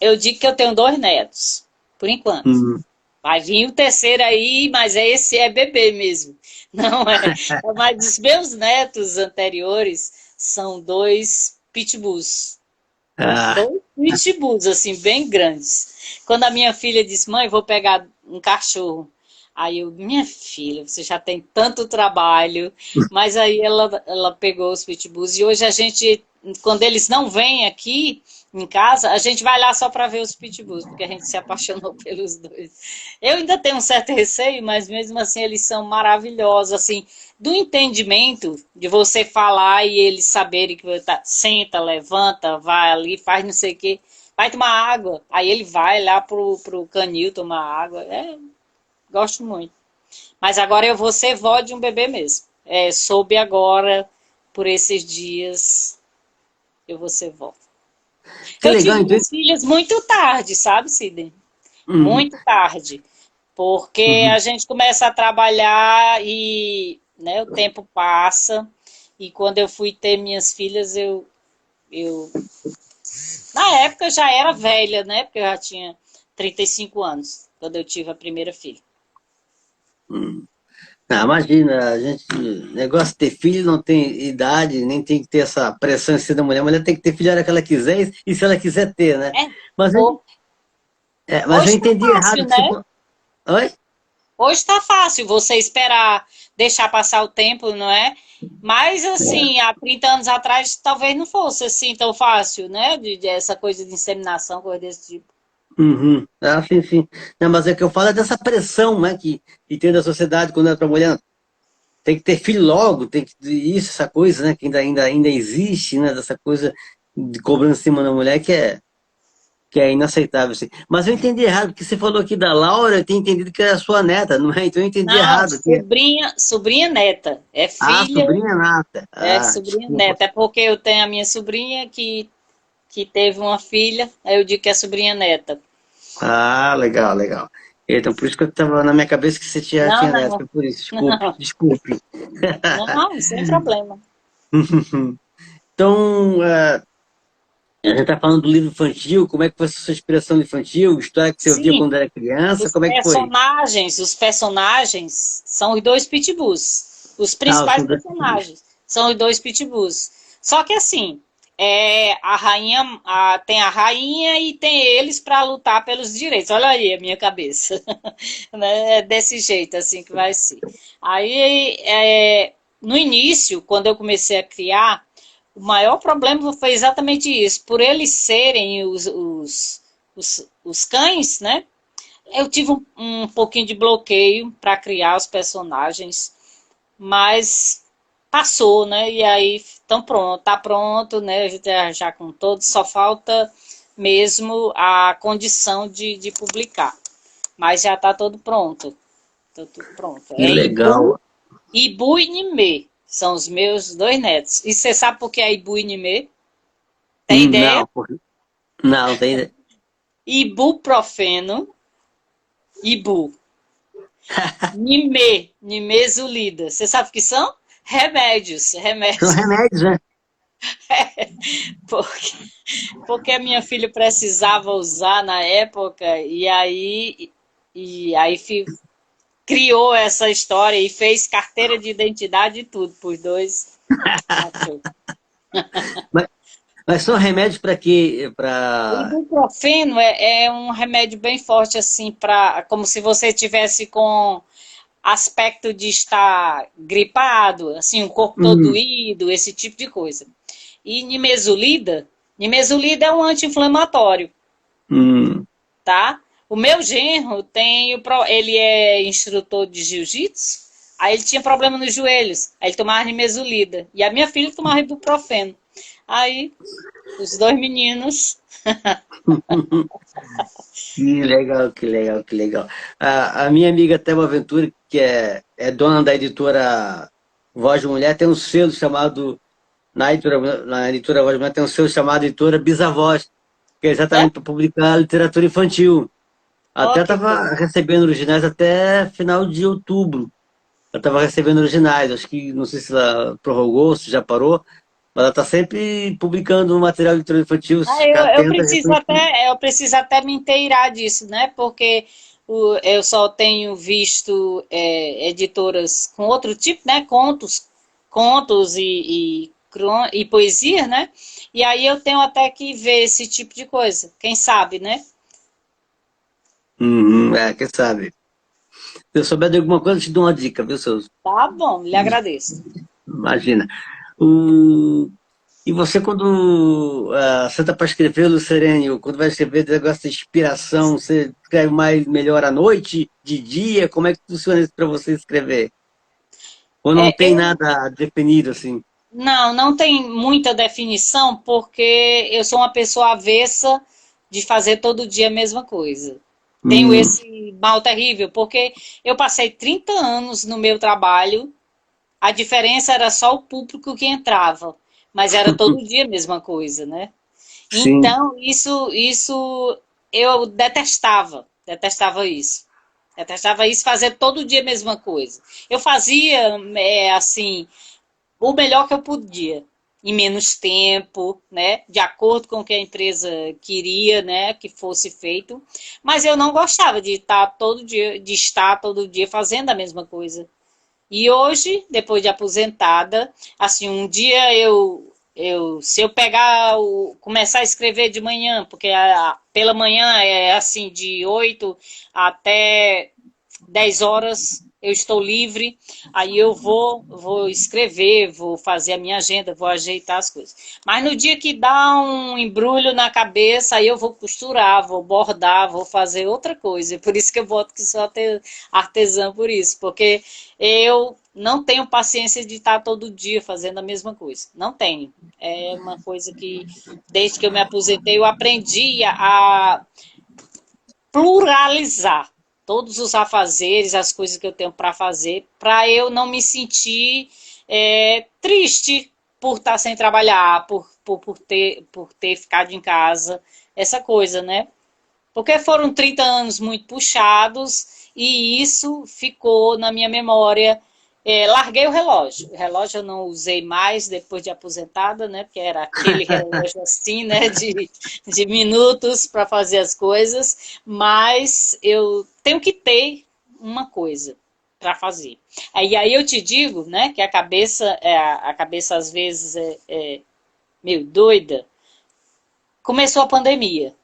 eu digo que eu tenho 2 netos, por enquanto. Hum. Vai vir o terceiro aí, mas esse é bebê mesmo. Não é. Mas os meus netos anteriores são 2 pitbulls. Ah, 2 pitbulls, assim, bem grandes. Quando a minha filha disse, mãe, vou pegar um cachorro. Aí eu, minha filha, você já tem tanto trabalho. Mas aí ela pegou os pitbulls. E hoje a gente, quando eles não vêm aqui em casa, a gente vai lá só para ver os pitbulls, porque a gente se apaixonou pelos dois. Eu ainda tenho um certo receio, mas mesmo assim eles são maravilhosos, assim, do entendimento de você falar e eles saberem que você senta, levanta, vai ali, faz não sei o quê, vai tomar água. Aí ele vai lá pro canil tomar água. Gosto muito. Mas agora eu vou ser vó de um bebê mesmo. Soube agora, por esses dias, eu vou ser vó. que Eu legal, tive então. minhas filhas muito tarde, sabe, Sidney? Uhum, Muito tarde. Porque a uhum. gente começa a trabalhar e, né, o tempo passa. E quando eu fui ter minhas filhas, eu na época já era velha, né? Porque eu já tinha 35 anos quando eu tive a primeira filha. Hum. Ah, imagina, a gente, negócio de ter filho não tem idade, nem tem que ter essa pressão em cima da mulher. A mulher tem que ter filho a hora que ela quiser e se ela quiser ter, né? É, Mas, ho- mas eu hoje tá entendi errado fácil, que você né? falou. Oi? Hoje tá fácil você esperar, deixar passar o tempo, não é? Mas, assim, há 30 anos atrás talvez não fosse assim tão fácil, né? Essa coisa de inseminação, coisa desse tipo. Uhum. Ah, sim, sim. Não, mas é que eu falo é dessa pressão, né, que tem da sociedade quando é pra mulher. Tem que ter filho logo, tem que isso, essa coisa, né, que ainda existe, né, dessa coisa de cobrança em cima da mulher que é inaceitável, assim. Mas eu entendi errado, porque você falou aqui da Laura, eu tinha entendido que era sua neta, não é? Então eu entendi Não, errado. sobrinha neta. Sobrinha nata. É Ah, sobrinha desculpa. neta. É porque eu tenho a minha sobrinha que teve uma filha, aí eu digo que é sobrinha neta. Ah, legal, legal. Então, por isso que eu estava na minha cabeça que você Não, tinha neto, não, foi por isso, desculpe, não, desculpe. não, sem problema. Então, a gente está falando do livro infantil, como é que foi a sua inspiração infantil, história que você ouvia Sim, quando era criança, como é que foi? os personagens são os 2 pitbulls. Os Ah, principais são dois pitbulls. personagens são os 2 pitbulls. Só que assim, a rainha, tem a rainha e tem eles para lutar pelos direitos. Olha aí a minha cabeça, né? É desse jeito assim que vai ser. Aí, no início, quando eu comecei a criar, o maior problema foi exatamente isso. Por eles serem os cães, né? Eu tive um pouquinho de bloqueio para criar os personagens, mas passou, né? E aí, então pronto, tá pronto, né? A gente já com todos, só falta mesmo a condição de publicar. Mas já tá todo pronto. Tá tudo pronto. Que É legal. Ibu e Nimê. São os meus dois netos. E você sabe por que é Ibu e Nimê? Tem ideia? Não, não, tem. Ibuprofeno, Ibu. Nimê, nimesulida. Você sabe o que são? Remédios, São remédios. remédios, né? Porque, porque a minha filha precisava usar na época e aí criou essa história e fez carteira de identidade e tudo por dois cachorros. Mas, mas são remédios para quê? O Para. ibuprofeno é um remédio bem forte, assim, como se você tivesse com aspecto de estar gripado, assim, o corpo todo Hum, doído, esse tipo de coisa. E nimesulida é um anti-inflamatório, hum. tá? O meu genro ele é instrutor de jiu-jitsu, aí ele tinha problema nos joelhos, aí ele tomava nimesulida. E a minha filha tomava ibuprofeno. Aí, os dois meninos. Que legal, que legal, que legal. A minha amiga Thelma Ventura, que é dona da editora Voz de Mulher, tem um selo chamado, na editora Voz de Mulher, tem um selo chamado Editora Bisavós, que é É? exatamente para publicar literatura infantil. Ó, Até que estava bom. recebendo originais até final de outubro. Ela estava recebendo originais, acho que não sei se ela prorrogou, se já parou, mas ela está sempre publicando material de literatura infantil, se Ah, ficar eu atenta, preciso até me inteirar disso, né? Porque eu só tenho visto editoras com outro tipo, né? Contos e poesia, né? E aí eu tenho até que ver esse tipo de coisa. Quem sabe, né? quem sabe. Se eu souber de alguma coisa, eu te dou uma dica, viu, seus? Tá bom, lhe agradeço. Imagina. O... E você, quando senta para escrever, Lucerênio, quando vai escrever negócio de inspiração, você escreve mais melhor à noite, de dia? Como é que funciona isso para você escrever? Ou não É, tem nada definido assim? não tem muita definição, porque eu sou uma pessoa avessa de fazer todo dia a mesma coisa. Tenho Hum, esse mal terrível, porque eu passei 30 anos no meu trabalho, a diferença era só o público que entrava, mas era todo dia a mesma coisa, né? sim. Então, isso eu detestava isso. Detestava isso, fazer todo dia a mesma coisa. Eu fazia, assim, o melhor que eu podia, em menos tempo, né, de acordo com o que a empresa queria, né, que fosse feito, mas eu não gostava de estar todo dia fazendo a mesma coisa. E hoje, depois de aposentada, assim, um dia se eu começar a escrever de manhã, porque pela manhã é assim, de 8 até 10 horas eu estou livre, aí eu vou escrever, vou fazer a minha agenda, vou ajeitar as coisas. Mas no dia que dá um embrulho na cabeça, aí eu vou costurar, vou bordar, vou fazer outra coisa. Por isso que eu boto que sou artesã por isso, porque eu não tenho paciência de estar todo dia fazendo a mesma coisa. Não tenho. É uma coisa que, desde que eu me aposentei, eu aprendi a pluralizar todos os afazeres, as coisas que eu tenho para fazer, para eu não me sentir triste por estar sem trabalhar, por ter ficado em casa, essa coisa, né? Porque foram 30 anos muito puxados e isso ficou na minha memória. Larguei o relógio. O relógio eu não usei mais depois de aposentada, né? Porque era aquele relógio assim, né? De minutos para fazer as coisas. Mas eu tenho que ter uma coisa para fazer. Aí eu te digo, né? Que a cabeça às vezes é meio doida. Começou a pandemia.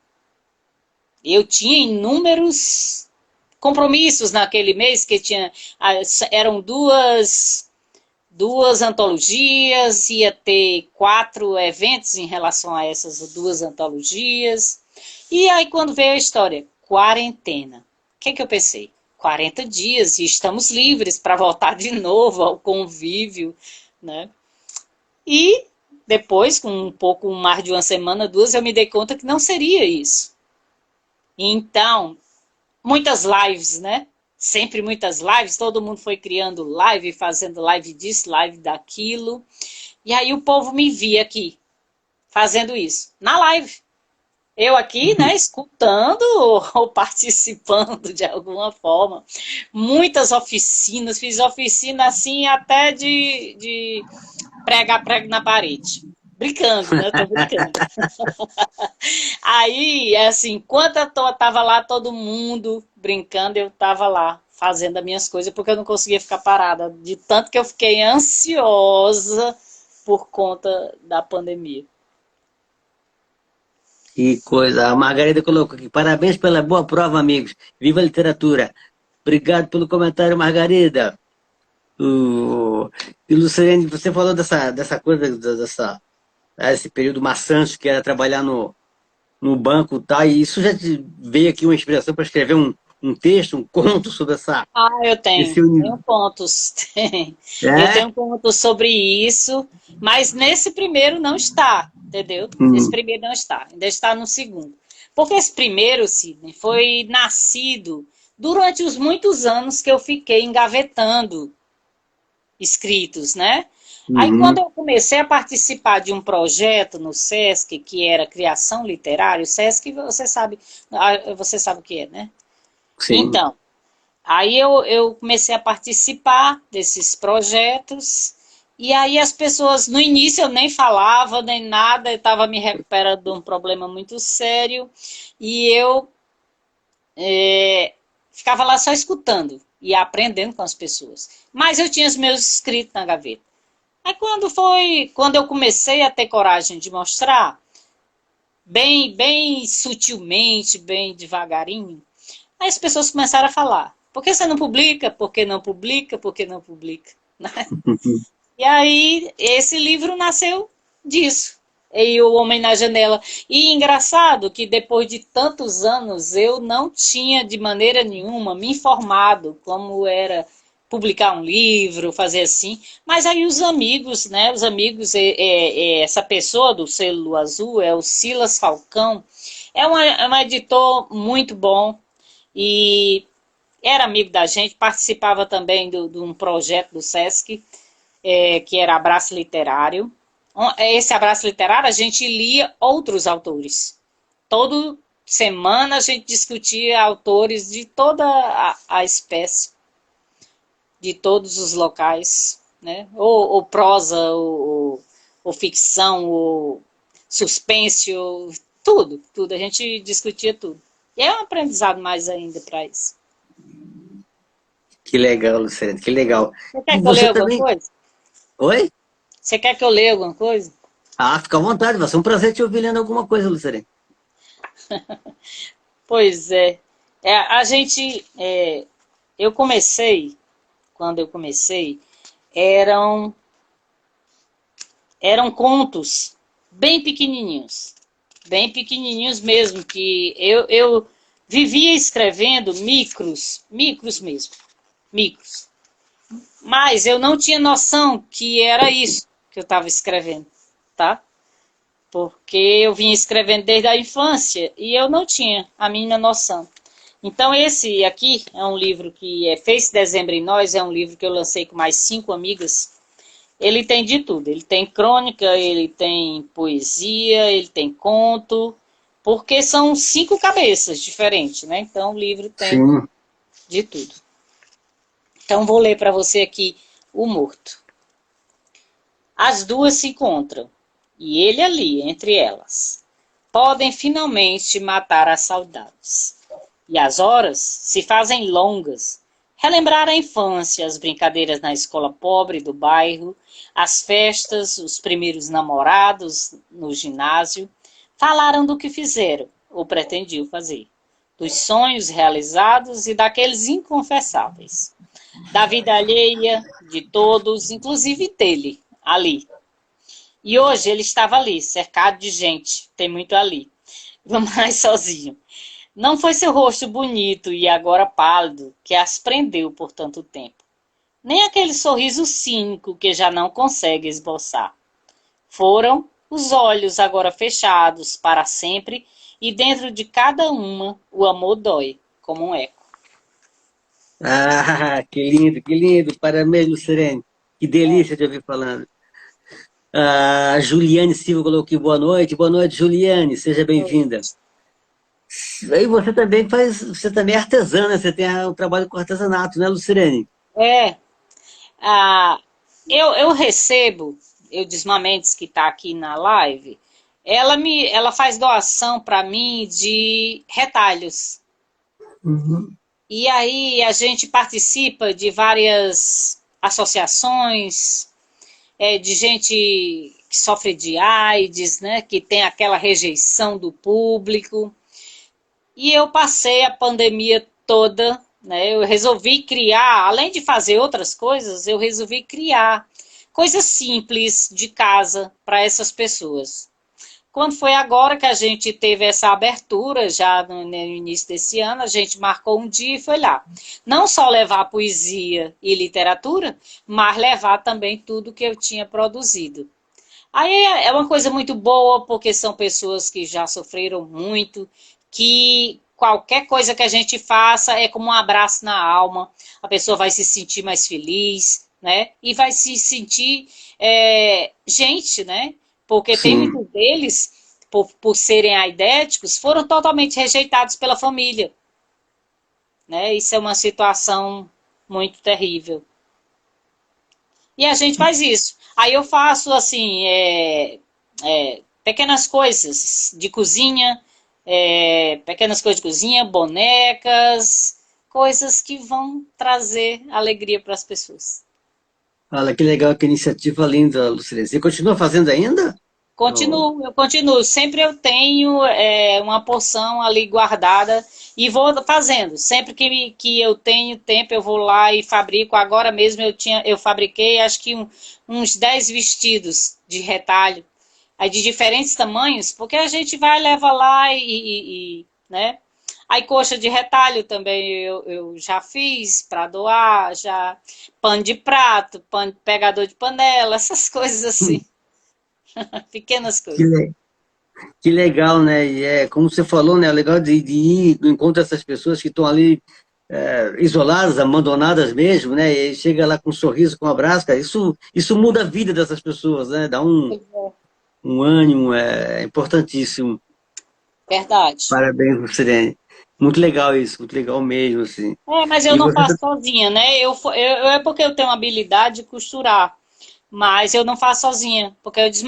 Eu tinha inúmeros compromissos naquele mês, que eram duas antologias, ia ter 4 eventos em relação a essas 2 antologias. E aí, quando veio a história, quarentena, o que eu pensei? 40 dias e estamos livres para voltar de novo ao convívio. né? E depois, com um pouco mais de uma semana, duas, eu me dei conta que não seria isso. Então, muitas lives, né? Sempre muitas lives, todo mundo foi criando live, fazendo live disso, live daquilo. E aí o povo me via aqui, fazendo isso, na live. Eu aqui, né, escutando ou participando de alguma forma. Muitas oficinas, fiz oficina assim até de pregar prego na parede. Brincando, né? Tô brincando. Aí, assim, enquanto eu tava lá, todo mundo brincando, eu tava lá fazendo as minhas coisas, porque eu não conseguia ficar parada, de tanto que eu fiquei ansiosa por conta da pandemia. Que coisa. A Margarida colocou aqui. Parabéns pela boa prova, amigos. Viva a literatura. Obrigado pelo comentário, Margarida. O... E Luciane, você falou dessa coisa, esse período maçante que era trabalhar no banco e tal, e isso já te veio aqui uma inspiração para escrever um texto, um conto sobre Ah, eu esse tenho universo. pontos. Eu É? tenho pontos sobre isso, mas nesse primeiro não está, entendeu? Nesse Hum, primeiro não está, ainda está no segundo. Porque esse primeiro, Sidney, foi nascido durante os muitos anos que eu fiquei engavetando escritos, né? Aí quando uhum, eu comecei a participar de um projeto no SESC, que era criação literária, o SESC você sabe o que é, né? sim. Então, aí eu comecei a participar desses projetos, e aí as pessoas, no início eu nem falava, nem nada, eu estava me recuperando de um problema muito sério, e eu ficava lá só escutando e aprendendo com as pessoas. Mas eu tinha os meus escritos na gaveta. Aí quando eu comecei a ter coragem de mostrar, bem sutilmente, bem devagarinho, aí as pessoas começaram a falar: por que você não publica? Por que não publica? Por que não publica? E aí esse livro nasceu disso. E o Homem na Janela. E engraçado que depois de tantos anos eu não tinha de maneira nenhuma me informado como era publicar um livro, fazer assim. Mas aí os amigos, né? Os amigos, essa pessoa do Selo Azul é o Silas Falcão. É um editor muito bom e era amigo da gente, participava também de um projeto do SESC, que era Abraço Literário. Esse Abraço Literário a gente lia outros autores. Toda semana a gente discutia autores de toda a espécie, de todos os locais, né? Ou prosa, ou ficção, ou suspense, ou tudo. A gente discutia tudo. E é um aprendizado mais ainda para isso. Que legal, Luciane, que legal. Você E quer que eu você leia alguma também. coisa? Oi? Você quer que eu leia alguma coisa? Ah, fica à vontade, vai ser um prazer te ouvir lendo alguma coisa, Luciane. Pois é. A gente. Eu comecei, quando eu comecei, eram, eram contos bem pequenininhos mesmo, que eu vivia escrevendo micros mesmo, micros. Mas eu não tinha noção que era isso que eu estava escrevendo, tá? Porque eu vinha escrevendo desde a infância e eu não tinha a mínima noção. Então esse aqui é um livro que Fez Dezembro em Nós, é um livro que eu lancei com mais 5 amigas. Ele tem de tudo, ele tem crônica, ele tem poesia, ele tem conto, porque são 5 cabeças diferentes, né? Então o livro tem Sim. de tudo. Então vou ler para você aqui O Morto. As duas se encontram, e ele ali, entre elas. Podem finalmente matar as saudades. E as horas se fazem longas. Relembrar a infância, as brincadeiras na escola pobre do bairro, as festas, os primeiros namorados no ginásio. Falaram do que fizeram, ou pretendiam fazer. Dos sonhos realizados e daqueles inconfessáveis. Da vida alheia, de todos, inclusive dele, ali. E hoje ele estava ali, cercado de gente, tem muito ali, mas sozinho. Não foi seu rosto bonito e agora pálido que as prendeu por tanto tempo. nem aquele sorriso cínico que já não consegue esboçar. Foram os olhos agora fechados para sempre, e dentro de cada uma o amor dói, como um eco. Ah, que lindo, que lindo. Parabéns, Lucirene. Que delícia de ouvir falando. A Juliane Silva colocou aqui boa noite. Boa noite, Juliane. Seja bem-vinda. Aí você também faz, você também é artesã, né? Você tem um trabalho com artesanato, né, Lucirene? É, ah, eu recebo, Eudisma Mendes, que está aqui na live, ela faz doação para mim de retalhos. Uhum. E aí a gente participa de várias associações, de gente que sofre de AIDS, né, que tem aquela rejeição do público. E eu passei a pandemia toda, né, eu resolvi criar, além de fazer outras coisas, eu resolvi criar coisas simples de casa para essas pessoas. Quando foi agora que a gente teve essa abertura, já no início desse ano, a gente marcou um dia e foi lá. Não só levar poesia e literatura, mas levar também tudo que eu tinha produzido. Aí é uma coisa muito boa, porque são pessoas que já sofreram muito, que qualquer coisa que a gente faça é como um abraço na alma, a pessoa vai se sentir mais feliz, né? E vai se sentir gente, né? Porque tem Sim. muitos deles, por serem aidéticos, foram totalmente rejeitados pela família, né? Isso é uma situação muito terrível. E a gente faz isso. Aí eu faço, assim, pequenas coisas de cozinha, pequenas coisas de cozinha, bonecas, coisas que vão trazer alegria para as pessoas. Olha que legal, que iniciativa linda, Lucirene. Você continua fazendo ainda? Oh, Continuo, eu continuo. Sempre eu tenho uma porção ali guardada e vou fazendo. Sempre que eu tenho tempo, eu vou lá e fabrico. Agora mesmo eu fabriquei acho que uns 10 vestidos de retalho, aí de diferentes tamanhos, porque a gente vai, leva lá né? Aí coxa de retalho também eu já fiz para doar, já pano de prato, pano, pegador de panela, essas coisas assim, pequenas que, coisas. le- que legal, né? E é, como você falou, né? É legal de ir no encontro dessas pessoas que estão ali isoladas, abandonadas mesmo, né? E aí chega lá com um sorriso, com um abraço, cara. Isso muda a vida dessas pessoas, né? Dá um ânimo, é importantíssimo. Verdade. Parabéns, Lucirene. Muito legal isso, muito legal mesmo, assim. Mas eu E não você faço sozinha, né? É porque eu tenho uma habilidade de costurar, mas eu não faço sozinha, porque eu disse,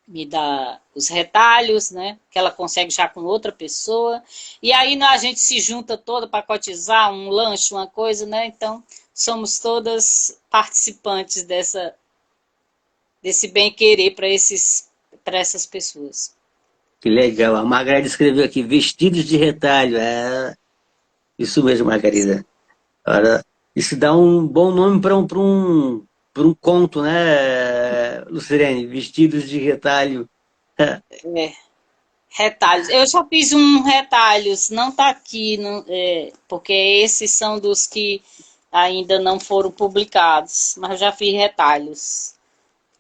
me dá os retalhos, né? Que ela consegue já com outra pessoa. E aí a gente se junta toda para cotizar um lanche, uma coisa, né? Então somos todas participantes desse bem-querer para essas pessoas. que legal. A Margarida escreveu aqui, vestidos de retalho. É, isso mesmo, Margarida. Ora, isso dá um bom nome para um conto, né, Lucirene? Vestidos de retalho. É. Retalhos. Eu já fiz um retalhos, não está aqui, porque esses são dos que ainda não foram publicados, mas eu já fiz retalhos.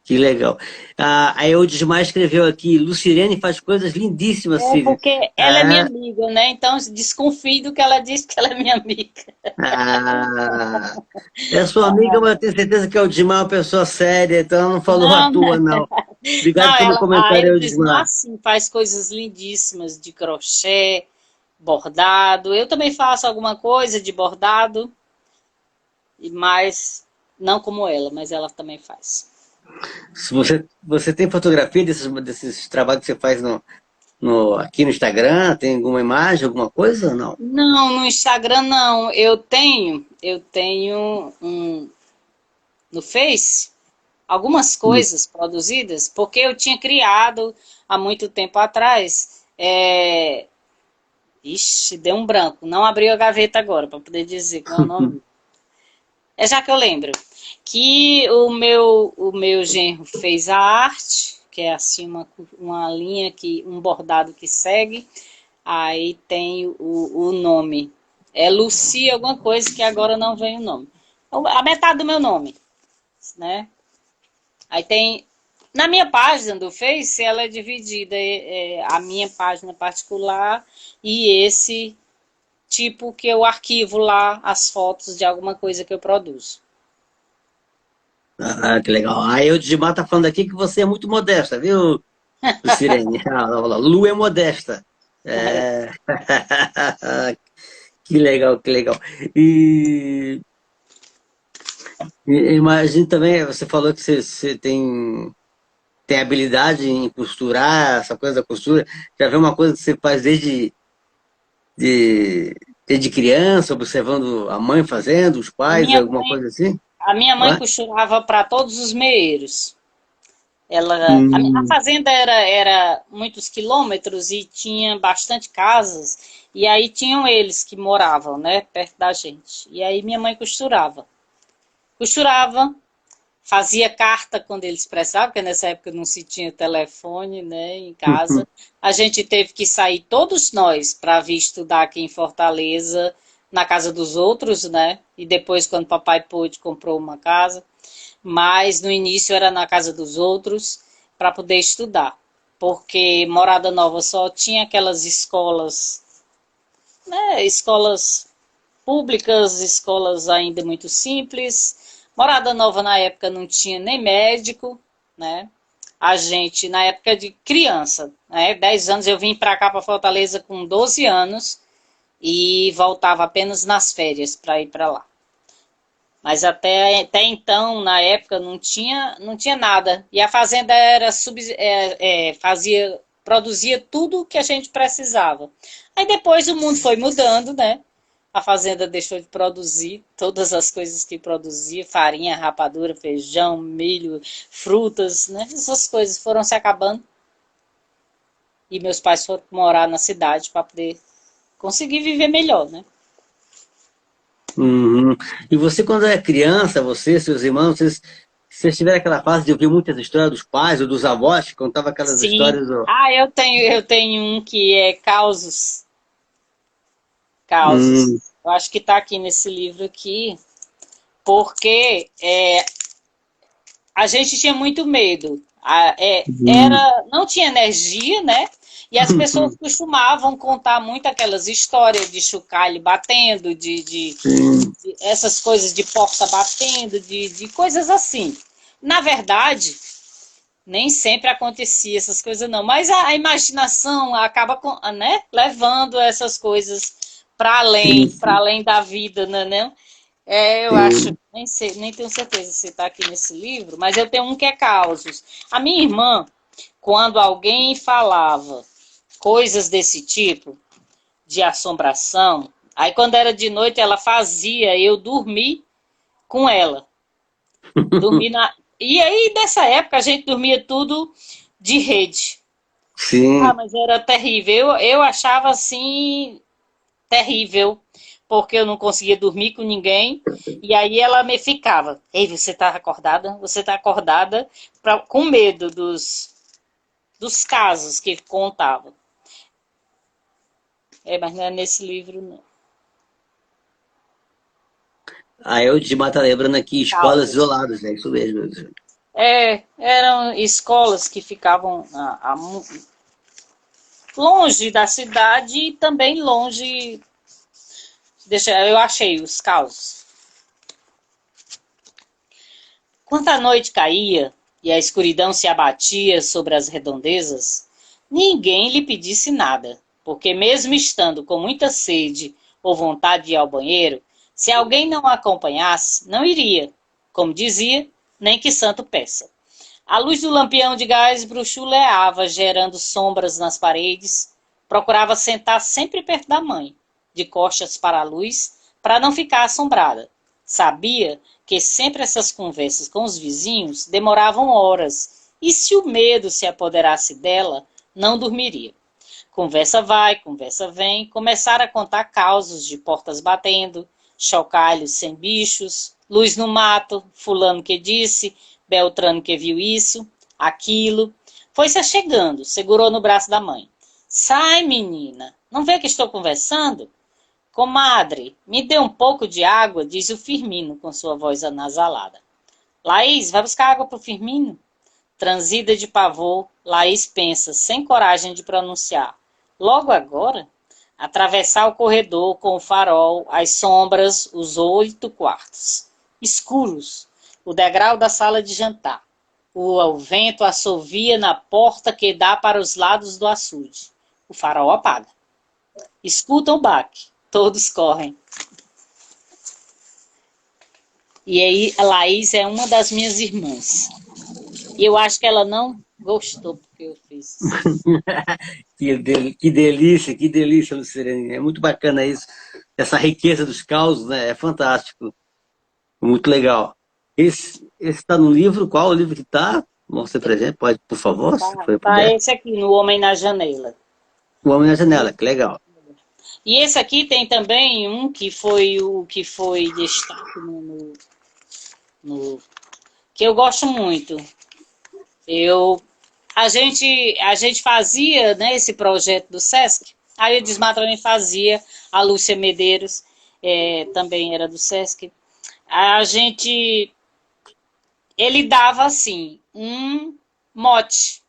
Que legal. A Eudismar escreveu aqui, Lucirene faz coisas lindíssimas, Cid. Porque ela é minha Ah, amiga, né? Então desconfio do que ela diz, porque ela é minha amiga. ah, é sua amiga, mas eu tenho certeza que a Eudismar é uma pessoa séria, então ela não falou à Não, toa, não. Obrigado não, pelo a comentário, Eudismar, Eudismar. sim, faz coisas lindíssimas de crochê, bordado. Eu também faço alguma coisa de bordado, mas não como ela, mas ela também faz. Se você tem fotografia desses trabalhos que você faz aqui no Instagram? Tem alguma imagem, alguma coisa ou não? Não, no Instagram não. Eu tenho no Face algumas Hum. coisas produzidas, porque eu tinha criado há muito tempo atrás. Ixi, deu um branco. Não abriu a gaveta agora para poder dizer qual é o nome. É já que eu lembro que o meu genro fez a arte, que é assim uma linha um bordado que segue. Aí tem o nome. É Lucy alguma coisa que agora não vem o nome. A metade do meu nome, né? Aí tem... Na minha página do Face, ela é dividida, a minha página particular e esse tipo que eu arquivo lá as fotos de alguma coisa que eu produzo. Ah, que legal. A Eudimar tá falando aqui que você é muito modesta, viu, Sirene? A Lu é modesta. É... Que legal, que legal. E, e imagino também, você falou que você tem habilidade em costurar, essa coisa da costura. Já viu uma coisa que você faz de, desde criança, observando a mãe fazendo, os A pais, minha alguma mãe, coisa assim? a minha mãe Ué? costurava para todos os meeiros. A Hum, fazenda era muitos quilômetros e tinha bastante casas, e aí tinham eles que moravam, né, perto da gente. E aí minha mãe costurava. Costurava, fazia carta quando eles precisavam, porque nessa época não se tinha telefone, né, em casa. A gente teve que sair, todos nós, para vir estudar aqui em Fortaleza, na casa dos outros, né? E depois, quando papai pôde, comprou uma casa. Mas no início era na casa dos outros para poder estudar. Porque Morada Nova só tinha aquelas escolas, né? Escolas públicas, escolas ainda muito simples. Morada Nova na época não tinha nem médico, né? A gente, na época de criança, né? 10 anos, eu vim para cá, para Fortaleza, com 12 anos e voltava apenas nas férias para ir para lá. Mas até então, na época, não tinha nada. E a fazenda produzia tudo o que a gente precisava. Aí depois o mundo foi mudando, né? A fazenda deixou de produzir todas as coisas que produzia, farinha, rapadura, feijão, milho, frutas, né? Essas coisas foram se acabando. E meus pais foram morar na cidade para poder conseguir viver melhor, né? uhum. E você, quando é criança, você, seus irmãos, vocês tiveram aquela fase de ouvir muitas histórias dos pais ou dos avós que contavam aquelas Sim. histórias? Ó. Ah, eu tenho um que é causos. Causos. Hum, Eu acho que está aqui nesse livro aqui, porque a gente tinha muito medo. hum. Não tinha energia, né? E as pessoas costumavam contar muito aquelas histórias de chocalho batendo, Sim, de essas coisas de porta batendo, de coisas assim. Na verdade, nem sempre acontecia essas coisas, não. Mas a imaginação acaba, né, levando essas coisas sim, para sim, além da vida, né? Não? Eu acho, sim. nem sei, nem tenho certeza se está aqui nesse livro, mas eu tenho um que é causos. A minha irmã, quando alguém falava coisas desse tipo, de assombração, aí quando era de noite ela fazia eu dormir com ela. Dormir na... E aí, dessa época, a gente dormia tudo de rede. Ah, Sim. mas era terrível. Eu achava assim terrível, porque eu não conseguia dormir com ninguém. E aí ela me ficava: Ei, você tá acordada? Você tá acordada? Com medo dos casos que contava. Mas não é nesse livro, não. Aí eu de mata lembrando aqui, escolas Causas. isoladas, é isso mesmo. Eram escolas que ficavam longe da cidade e também longe. Eu achei os causos. Quando a noite caía e a escuridão se abatia sobre as redondezas, ninguém lhe pedisse nada, porque mesmo estando com muita sede ou vontade de ir ao banheiro, se alguém não a acompanhasse, não iria, como dizia, nem que santo peça. A luz do lampião de gás bruxuleava, gerando sombras nas paredes. Procurava sentar sempre perto da mãe, de costas para a luz, para não ficar assombrada. Sabia que sempre essas conversas com os vizinhos demoravam horas, e se o medo se apoderasse dela, não dormiria. Conversa vai, conversa vem, começaram a contar causos de portas batendo, chocalhos sem bichos, luz no mato, fulano que disse, Beltrano que viu isso, aquilo. Foi-se achegando, segurou no braço da mãe. Sai, menina, não vê que estou conversando? Comadre, me dê um pouco de água, diz o Firmino com sua voz anasalada. Laís, vai buscar água para o Firmino? Transida de pavor, Laís pensa, sem coragem de pronunciar. Logo agora? Atravessar o corredor com o farol, as sombras, os 8 quartos. Escuros. O degrau da sala de jantar. O vento assovia na porta que dá para os lados do açude. O farol apaga. Escutam o baque. Todos correm. E aí, a Laís é uma das minhas irmãs. E eu acho que ela não gostou porque eu fiz. Que delícia, Lucirene. É muito bacana isso. Essa riqueza dos causos, né? É fantástico. Muito legal. Esse está no livro? Qual o livro que está? Mostra pra gente, pode, por favor, se for Tá puder. esse aqui, No Homem na Janela. O Homem na Janela, que legal. E esse aqui tem também um que foi o que foi destaque que eu gosto muito. A gente fazia, né, esse projeto do Sesc, aí o Desmata também fazia, a Lúcia Medeiros também era do Sesc. A gente, ele dava assim, um mote,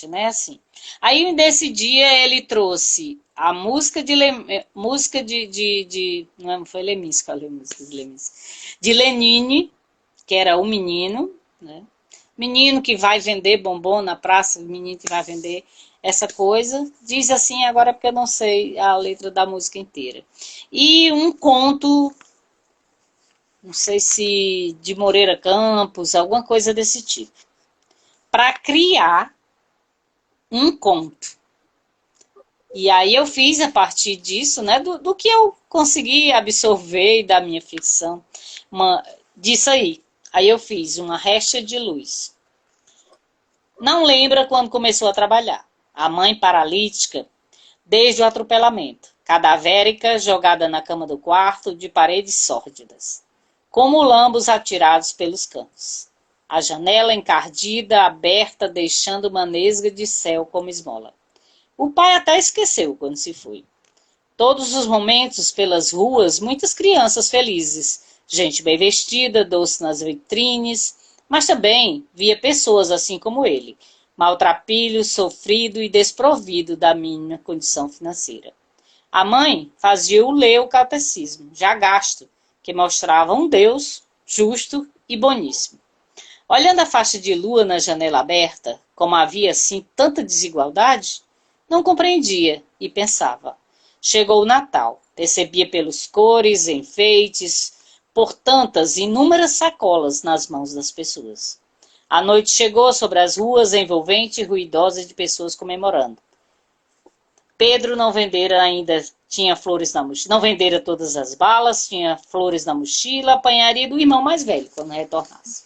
né, assim. Aí nesse dia ele trouxe a música não foi Leminski, falei música de Leminski, de Lenine, que era o menino, né? Menino que vai vender bombom na praça, menino que vai vender essa coisa, diz assim agora porque eu não sei a letra da música inteira. E um conto, não sei se de Moreira Campos, alguma coisa desse tipo, para criar um conto. E aí eu fiz a partir disso, né, do que eu consegui absorver da minha ficção, disso aí. Aí eu fiz uma Recha de Luz. Não lembra quando começou a trabalhar. A mãe paralítica, desde o atropelamento, cadavérica, jogada na cama do quarto, de paredes sórdidas. Como lambos atirados pelos canos. A janela encardida, aberta, deixando uma nesga de céu como esmola. O pai até esqueceu quando se foi. Todos os momentos pelas ruas, muitas crianças felizes, gente bem vestida, doce nas vitrines, mas também via pessoas assim como ele, maltrapilho, sofrido e desprovido da mínima condição financeira. A mãe fazia-o ler o catecismo, já gasto, que mostrava um Deus justo e boníssimo. Olhando a faixa de lua na janela aberta, como havia assim tanta desigualdade, não compreendia e pensava. Chegou o Natal, percebia pelos cores, enfeites, por tantas inúmeras sacolas nas mãos das pessoas. A noite chegou sobre as ruas envolvente e ruidosa de pessoas comemorando. Pedro não vendera ainda, tinha flores na mochila, não vendera todas as balas, tinha flores na mochila, apanharia do irmão mais velho quando retornasse.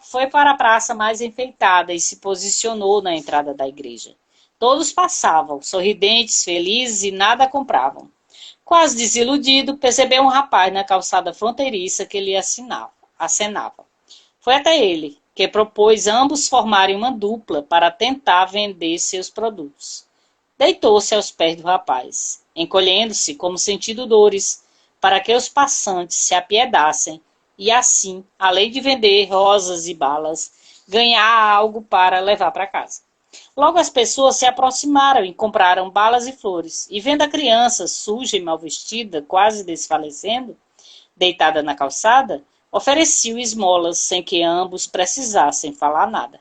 Foi para a praça mais enfeitada e se posicionou na entrada da igreja. Todos passavam, sorridentes, felizes e nada compravam. Quase desiludido, percebeu um rapaz na calçada fronteiriça que lhe acenava. Foi até ele, que propôs ambos formarem uma dupla para tentar vender seus produtos. Deitou-se aos pés do rapaz, encolhendo-se como sentindo dores, para que os passantes se apiedassem e assim, além de vender rosas e balas, ganhar algo para levar para casa. Logo as pessoas se aproximaram e compraram balas e flores, e vendo a criança, suja e mal vestida, quase desfalecendo, deitada na calçada, ofereciam esmolas sem que ambos precisassem falar nada.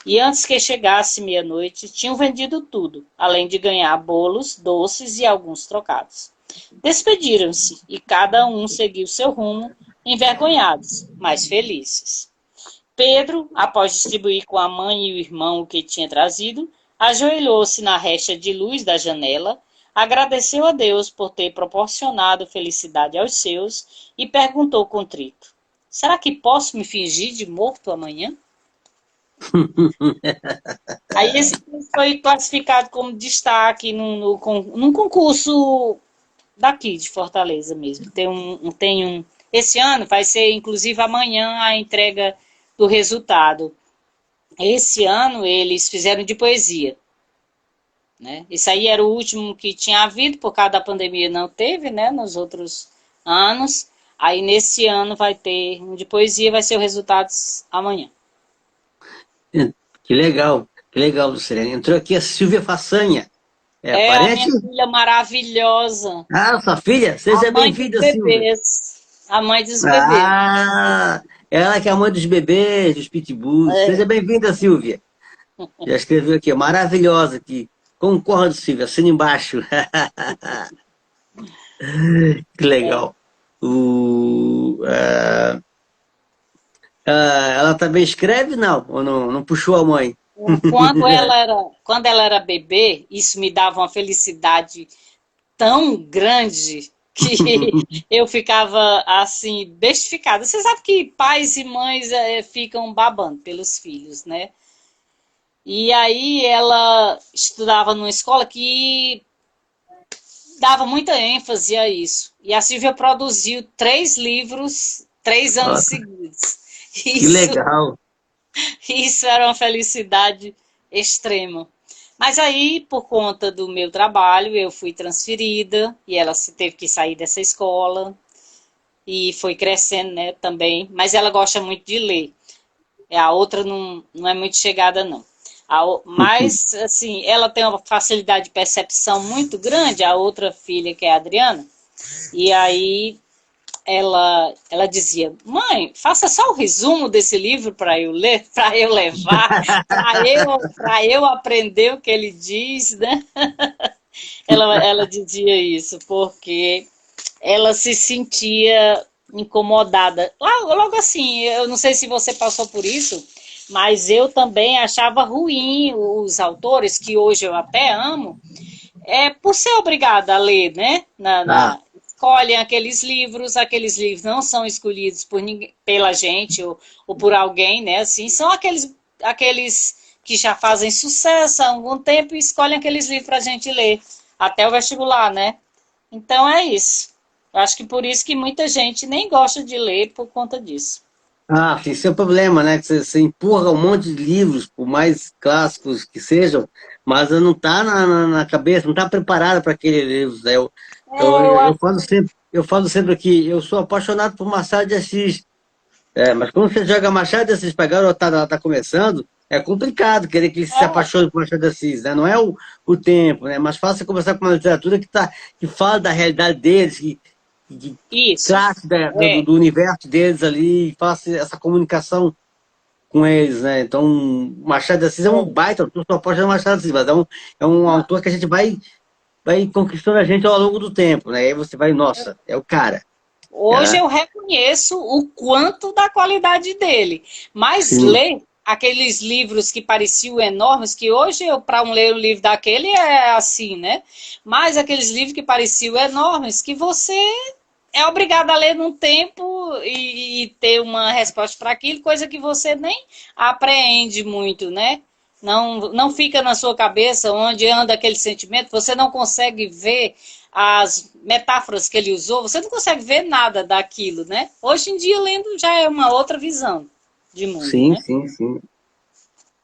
E antes que chegasse meia-noite, tinham vendido tudo, além de ganhar bolos, doces e alguns trocados. Despediram-se e cada um seguiu seu rumo, envergonhados, mas felizes. Pedro, após distribuir com a mãe e o irmão o que tinha trazido, ajoelhou-se na recha de luz da janela, agradeceu a Deus por ter proporcionado felicidade aos seus e perguntou contrito: será que posso me fingir de morto amanhã? Aí esse foi classificado como destaque num concurso daqui de Fortaleza mesmo. Esse ano vai ser, inclusive, amanhã a entrega do resultado. Esse ano eles fizeram de poesia, né? Isso aí era o último que tinha havido, por causa da pandemia não teve, né? Nos outros anos. Aí nesse ano vai ter um de poesia, vai ser o resultados amanhã. Que legal, Lucilene. Entrou aqui a Silvia Façanha. É É a minha parente? filha maravilhosa, Ah, sua filha? a Seja mãe dos bem-vinda, Silvia. bebês. A mãe dos bebês. Ah, ela que é a mãe dos bebês, dos pitbulls. Seja É, bem-vinda, Silvia. Já escreveu aqui, maravilhosa aqui. Concordo, Silvia, assina embaixo. Que é. legal. Ela também escreve, não? Ou não, não puxou a mãe? Quando ela era bebê, isso me dava uma felicidade tão grande que eu ficava assim, bestificada. Você sabe que pais e mães ficam babando pelos filhos, né? E aí ela estudava numa escola que dava muita ênfase a isso. E a Silvia produziu 3 livros, 3 anos Nossa, seguidos. que Isso, legal. isso era uma felicidade extrema. Mas aí, por conta do meu trabalho, eu fui transferida e ela teve que sair dessa escola e foi crescendo, né, também. Mas ela gosta muito de ler. A outra não é muito chegada, não. Mas, assim, ela tem uma facilidade de percepção muito grande, a outra filha, que é a Adriana, e aí ela dizia, mãe, faça só o resumo desse livro para eu ler, para eu levar, para eu aprender o que ele diz, né? Ela dizia isso, porque ela se sentia incomodada. Logo assim, eu não sei se você passou por isso, mas eu também achava ruim os autores, que hoje eu até amo, por ser obrigada a ler, né? Ah, Escolhem aqueles livros não são escolhidos pela gente ou por alguém, né? Assim, são aqueles que já fazem sucesso há algum tempo e escolhem aqueles livros para a gente ler, até o vestibular, né? Então é isso. Eu acho que por isso que muita gente nem gosta de ler por conta disso. esse é o problema, né? Que você empurra um monte de livros, por mais clássicos que sejam, mas não está na cabeça, não está preparada para aquele livro, né? Eu acho. Eu falo sempre que eu sou apaixonado por Machado de Assis. Mas quando você joga Machado de Assis para a garotada, ela está começando, é complicado querer que eles se apaixonem por Machado de Assis, né? Não é o tempo, né? Mas fácil você começar com uma literatura que fala da realidade deles, que Isso. trate É. do universo deles ali, e faça essa comunicação com eles, né? Então, Machado de Assis é um baita, eu sou apaixonado por Machado de Assis, mas é um autor que a gente vai conquistando a gente ao longo do tempo, né? E aí você vai, nossa, é o cara. Hoje Né? eu reconheço o quanto da qualidade dele, mas Sim, ler aqueles livros que pareciam enormes, que hoje eu para ler um livro daquele é assim, né? Mas aqueles livros que pareciam enormes, que você é obrigado a ler num tempo e ter uma resposta para aquilo, coisa que você nem apreende muito, né? Não fica na sua cabeça onde anda aquele sentimento, você não consegue ver as metáforas que ele usou, você não consegue ver nada daquilo, né? Hoje em dia, lendo já é uma outra visão de mundo, sim, né? sim, sim.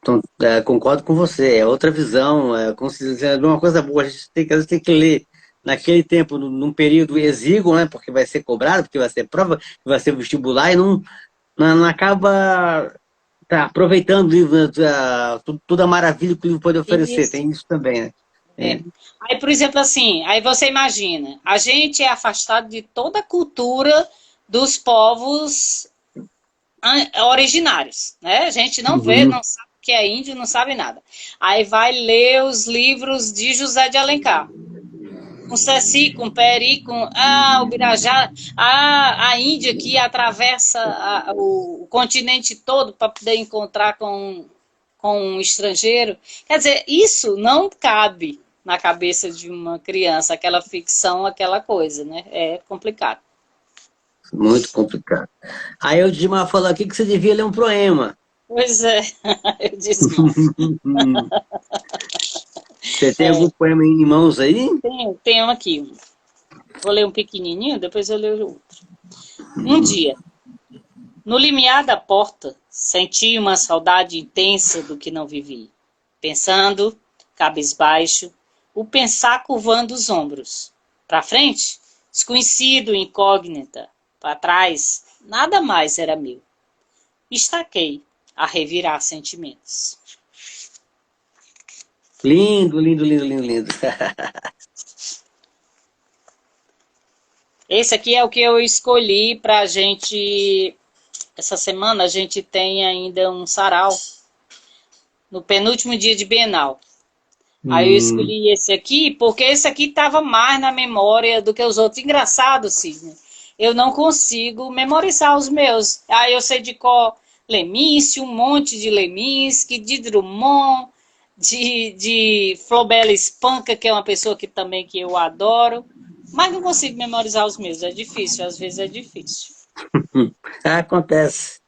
Então, concordo com você, é outra visão, é uma coisa boa, às vezes tem que ler naquele tempo, num período exíguo, né, porque vai ser cobrado, porque vai ser prova, vai ser vestibular, e não acaba aproveitando o livro, né, toda a maravilha que o livro pode oferecer, Isso. tem isso também, né? É. Tem. Aí, por exemplo, assim, aí você imagina, a gente é afastado de toda a cultura dos povos originários, né? A gente não vê, Uhum. não sabe o que é índio, não sabe nada. Aí vai ler os livros de José de Alencar, com Ceci, com Peri, com o Birajá, a Índia que atravessa o continente todo para poder encontrar com um estrangeiro. Quer dizer, isso não cabe na cabeça de uma criança, aquela ficção, aquela coisa, né? É complicado. Muito complicado. Aí o Dima falou aqui que você devia ler um poema. Pois é, eu desmaio. Você tem algum poema em mãos aí? Tenho aqui. Vou ler um pequenininho, depois eu leio outro. Um dia, no limiar da porta, senti uma saudade intensa do que não vivi. Pensando, cabisbaixo, o pensar curvando os ombros. Para frente, desconhecido, incógnita. Para trás, nada mais era meu. Estaquei a revirar sentimentos. Lindo, lindo, lindo, lindo, lindo. Esse aqui é o que eu escolhi para a gente. Essa semana a gente tem ainda um sarau no penúltimo dia de Bienal. Aí eu Hum, escolhi esse aqui porque esse aqui estava mais na memória do que os outros. Engraçado, Sidney. Eu não consigo memorizar os meus. Aí eu sei de cor Leminski, um monte de Leminski, de Drummond, de Flobela Espanca, que é uma pessoa que também que eu adoro. Mas não consigo memorizar os meus. É difícil, às vezes é difícil. acontece.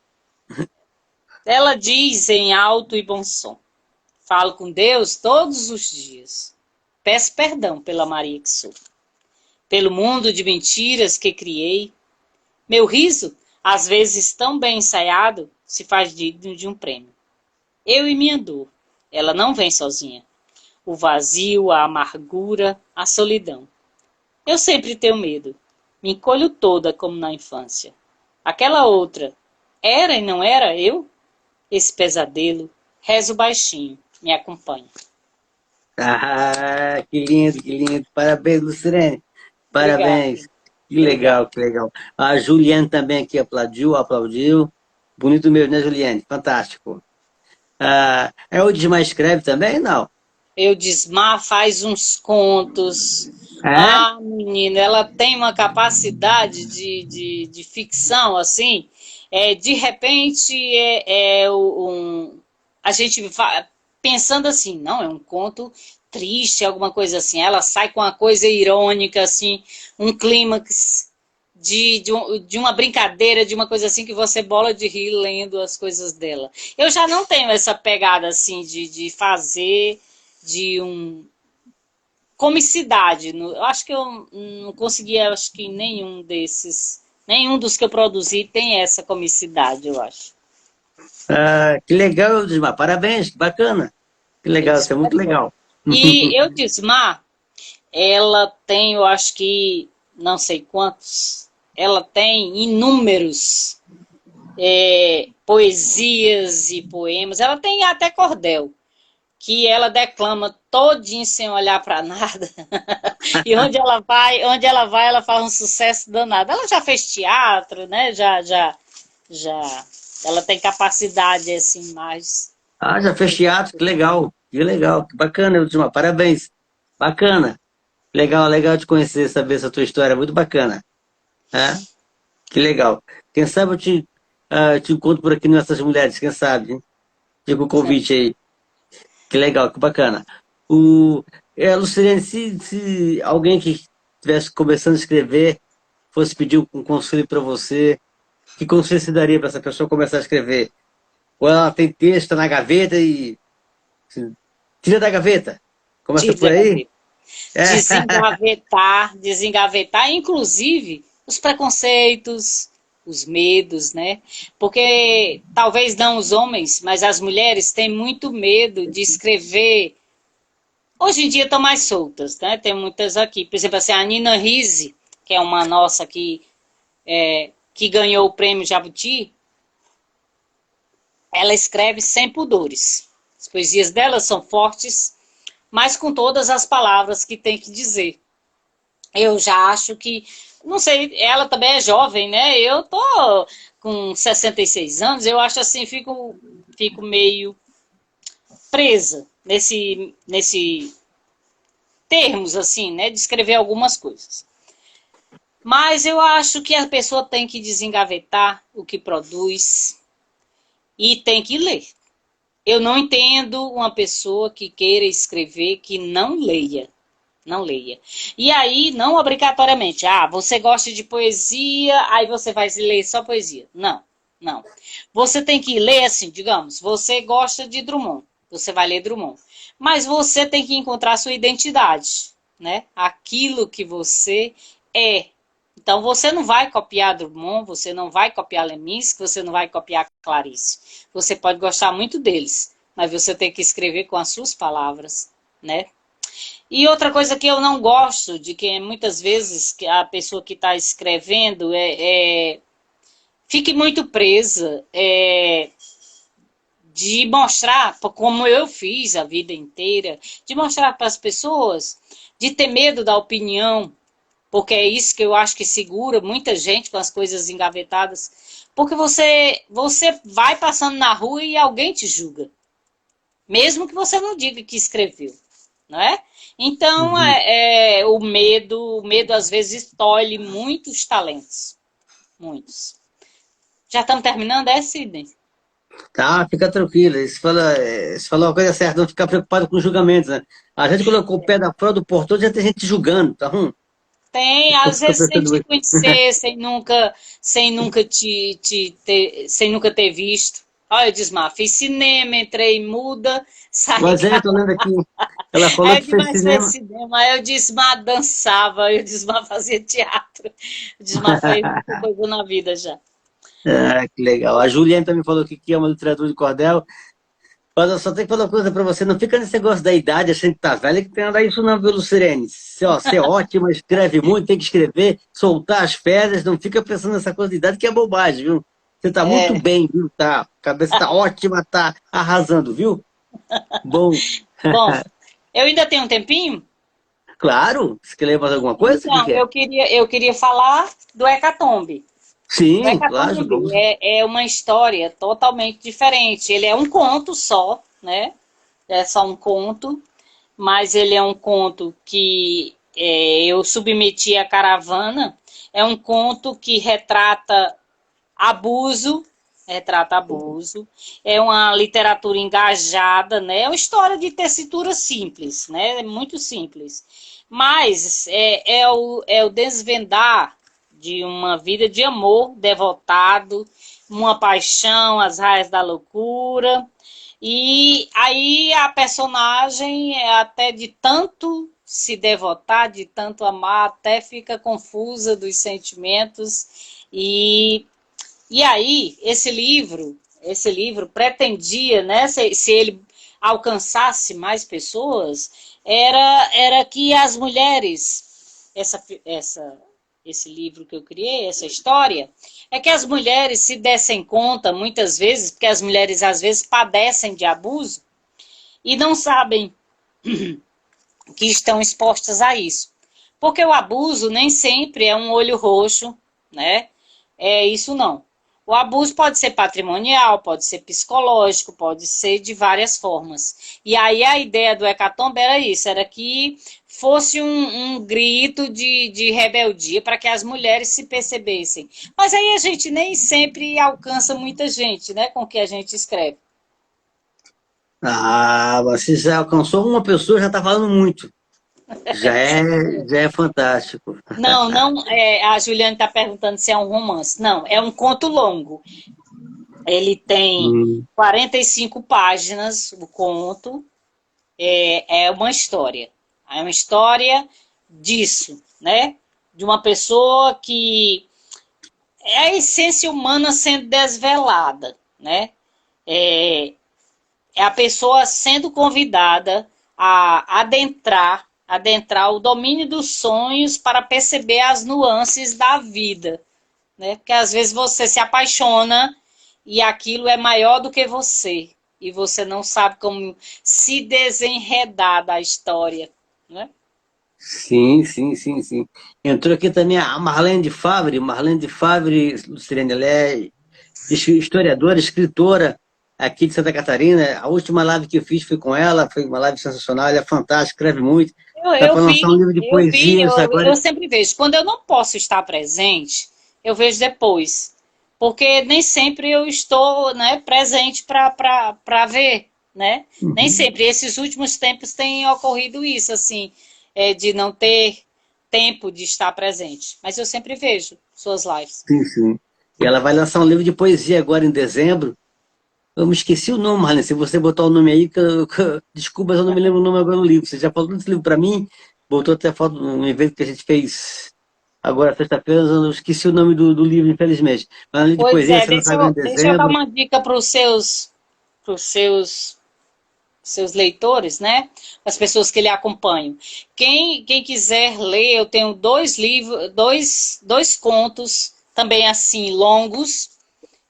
Ela diz em alto e bom som: falo com Deus todos os dias. Peço perdão pela Maria que sou, pelo mundo de mentiras que criei. Meu riso, às vezes tão bem ensaiado, se faz digno de um prêmio. Eu e minha dor, ela não vem sozinha. O vazio, a amargura, a solidão. Eu sempre tenho medo. Me encolho toda como na infância. Aquela outra, era e não era eu? Esse pesadelo, rezo baixinho, me acompanha. Ah, que lindo, que lindo. Parabéns, Lucirene. Obrigada, Parabéns. Que obrigada. legal, que legal. A Juliane também aqui aplaudiu, aplaudiu. Bonito mesmo, né, Juliane? Fantástico. Ah, é o Desmar escreve também? Não. Eudismar faz uns contos. É? Ah, menina, ela tem uma capacidade de ficção, assim. De repente, a gente pensando assim, não, é um conto triste, alguma coisa assim. Ela sai com uma coisa irônica, assim, um clímax de uma brincadeira, de uma coisa assim que você bola de rir lendo as coisas dela. Eu já não tenho essa pegada assim de fazer de um comicidade. Eu acho que eu não conseguia, acho que nenhum dos que eu produzi tem essa comicidade, eu acho. Ah, que legal, Desmar. Parabéns, que bacana. Que Eu legal, disse, isso é muito legal. e eu disse, Mar, ela tem, eu acho que, não sei quantos, ela tem inúmeros poesias e poemas, ela tem até cordel, que ela declama todinho sem olhar para nada. E onde ela vai, ela faz um sucesso danado. Ela já fez teatro, né? Já. Ela tem capacidade assim mais. Ah, já fez teatro, que legal, que bacana, Desmar. Parabéns. Bacana. Legal, legal de conhecer, saber essa tua história, muito bacana. É? Que legal. Quem sabe eu te encontro por aqui nessas mulheres, quem sabe, hein? Fica o convite aí. Que legal, que bacana. Lucilene, se alguém que estivesse começando a escrever fosse pedir um conselho para você, que conselho você daria para essa pessoa começar a escrever? Ou ela tem texto tá na gaveta e assim, tira da gaveta? Começa por Tira da aí? vida. É. Desengavetar, inclusive os preconceitos, os medos, né? Porque talvez não os homens, mas as mulheres têm muito medo de escrever. Hoje em dia estão mais soltas, né? Tem muitas aqui. Por exemplo, assim, a Nina Risse, que é uma nossa que ganhou o prêmio Jabuti, ela escreve sem pudores. As poesias dela são fortes, mas com todas as palavras que tem que dizer. Eu já acho que, não sei, ela também é jovem, né? Eu tô com 66 anos, eu acho assim, fico meio presa nesse termos, assim, né? De escrever algumas coisas. Mas eu acho que a pessoa tem que desengavetar o que produz e tem que ler. Eu não entendo uma pessoa que queira escrever que não leia. Não leia. E aí, não obrigatoriamente. Ah, você gosta de poesia, aí você vai ler só poesia. Não, não. Você tem que ler assim, digamos, você gosta de Drummond, você vai ler Drummond. Mas você tem que encontrar a sua identidade, né? Aquilo que você é. Então, você não vai copiar Drummond, você não vai copiar Leminski, você não vai copiar Clarice. Você pode gostar muito deles, mas você tem que escrever com as suas palavras, né? E outra coisa que eu não gosto, de que muitas vezes que a pessoa que está escrevendo fique muito presa, de mostrar, como eu fiz a vida inteira, de mostrar para as pessoas, de ter medo da opinião, porque é isso que eu acho que segura muita gente com as coisas engavetadas, porque você vai passando na rua e alguém te julga, mesmo que você não diga que escreveu, não é? Então, Uhum. o medo às vezes tolhe muitos talentos, muitos. Já estamos terminando, Sidney? Tá, fica tranquilo. Você falou uma coisa certa, não ficar preocupado com julgamentos, né? A gente colocou o pé da fora do portão, já tem gente julgando, tá ruim? Tem, Fica, às fica vezes sem pensando te muito. conhecer, sem nunca ter visto. Olha, eu desmafio, fiz cinema, entrei muda, saí. Mas tô lendo aqui. Ela falou Aí eu que fez demais fez cinema. cinema, aí eu Desmar dançava, eu Desmar fazia teatro, o Desmar fez muita coisa na vida já. Ah, que legal. A Juliana também falou que ama literatura de cordel. Mas eu só tenho que falar uma coisa pra você, não fica nesse negócio da idade, achando que tá velha, que tem nada isso não, viu, Lucirene? Você é ótima, escreve muito, tem que escrever, soltar as pedras, não fica pensando nessa coisa de idade que é bobagem, viu? Você tá muito É, bem, viu? Tá, a cabeça tá ótima, tá arrasando, viu? Bom, bom, eu ainda tenho um tempinho, claro, você quer ler mais alguma coisa? O que então que é? eu queria falar do Hecatombe. O Sim, claro, Hecatombe vamos. é uma história totalmente diferente. Ele é um conto só, né? É só um conto, mas ele é um conto que eu submeti à caravana. É um conto que abuso, retrata abuso. É uma literatura engajada, né? É uma história de tessitura simples, né? É muito simples. Mas é o desvendar de uma vida de amor devotado, uma paixão, as raias da loucura. E aí a personagem, até de tanto se devotar, de tanto amar, até fica confusa dos sentimentos. E aí, esse livro pretendia, né, se ele alcançasse mais pessoas, era que as mulheres, esse livro que eu criei, essa história, é que as mulheres se dessem conta, muitas vezes, porque as mulheres às vezes padecem de abuso e não sabem que estão expostas a isso. Porque o abuso nem sempre é um olho roxo, né? É isso não. O abuso pode ser patrimonial, pode ser psicológico, pode ser de várias formas. E aí a ideia do Hecatombe era isso, era que fosse um grito de rebeldia para que as mulheres se percebessem. Mas aí a gente nem sempre alcança muita gente, né, com o que a gente escreve. Ah, você já alcançou uma pessoa, já tá falando muito. Já é fantástico. Não, não, a Juliane está perguntando se é um romance. Não, é um conto longo. Ele tem Hum, 45 páginas, o conto. É uma história. É uma história disso, né? De uma pessoa que é a essência humana sendo desvelada, né? É, é a pessoa sendo convidada a adentrar o domínio dos sonhos para perceber as nuances da vida, né? Porque às vezes você se apaixona e aquilo é maior do que você e você não sabe como se desenredar da história, né? sim, sim, sim, sim. Entrou aqui também a Marlene de Favre. Marlene de Favre, Lucilene, ela é historiadora, escritora aqui de Santa Catarina. A última live que eu fiz foi com ela, foi uma live sensacional. Ela é fantástica, escreve muito. Eu, Está eu para lançar um vi, livro de eu vi, poesias eu agora. sempre vejo. Quando eu não posso estar presente, eu vejo depois. Porque nem sempre eu estou, né, presente para ver, né? Nem Uhum. sempre. Esses últimos tempos tem ocorrido isso, assim, de não ter tempo de estar presente. Mas eu sempre vejo suas lives. Sim, sim. E ela vai lançar um livro de poesia agora em dezembro. Eu me esqueci o nome, Marlene. Se você botar o nome aí, desculpa, mas eu não me lembro o nome agora do livro. Você já falou desse livro para mim, botou até foto num evento que a gente fez agora, sexta-feira, eu esqueci o nome do livro, infelizmente. Mas é um livro de Pois poesia, é, você lança agora em deixa eu dar dezembro. uma dica para os seus seus leitores, né? As pessoas que lhe acompanham. Quem quiser ler, eu tenho dois livros, dois contos, também assim, longos,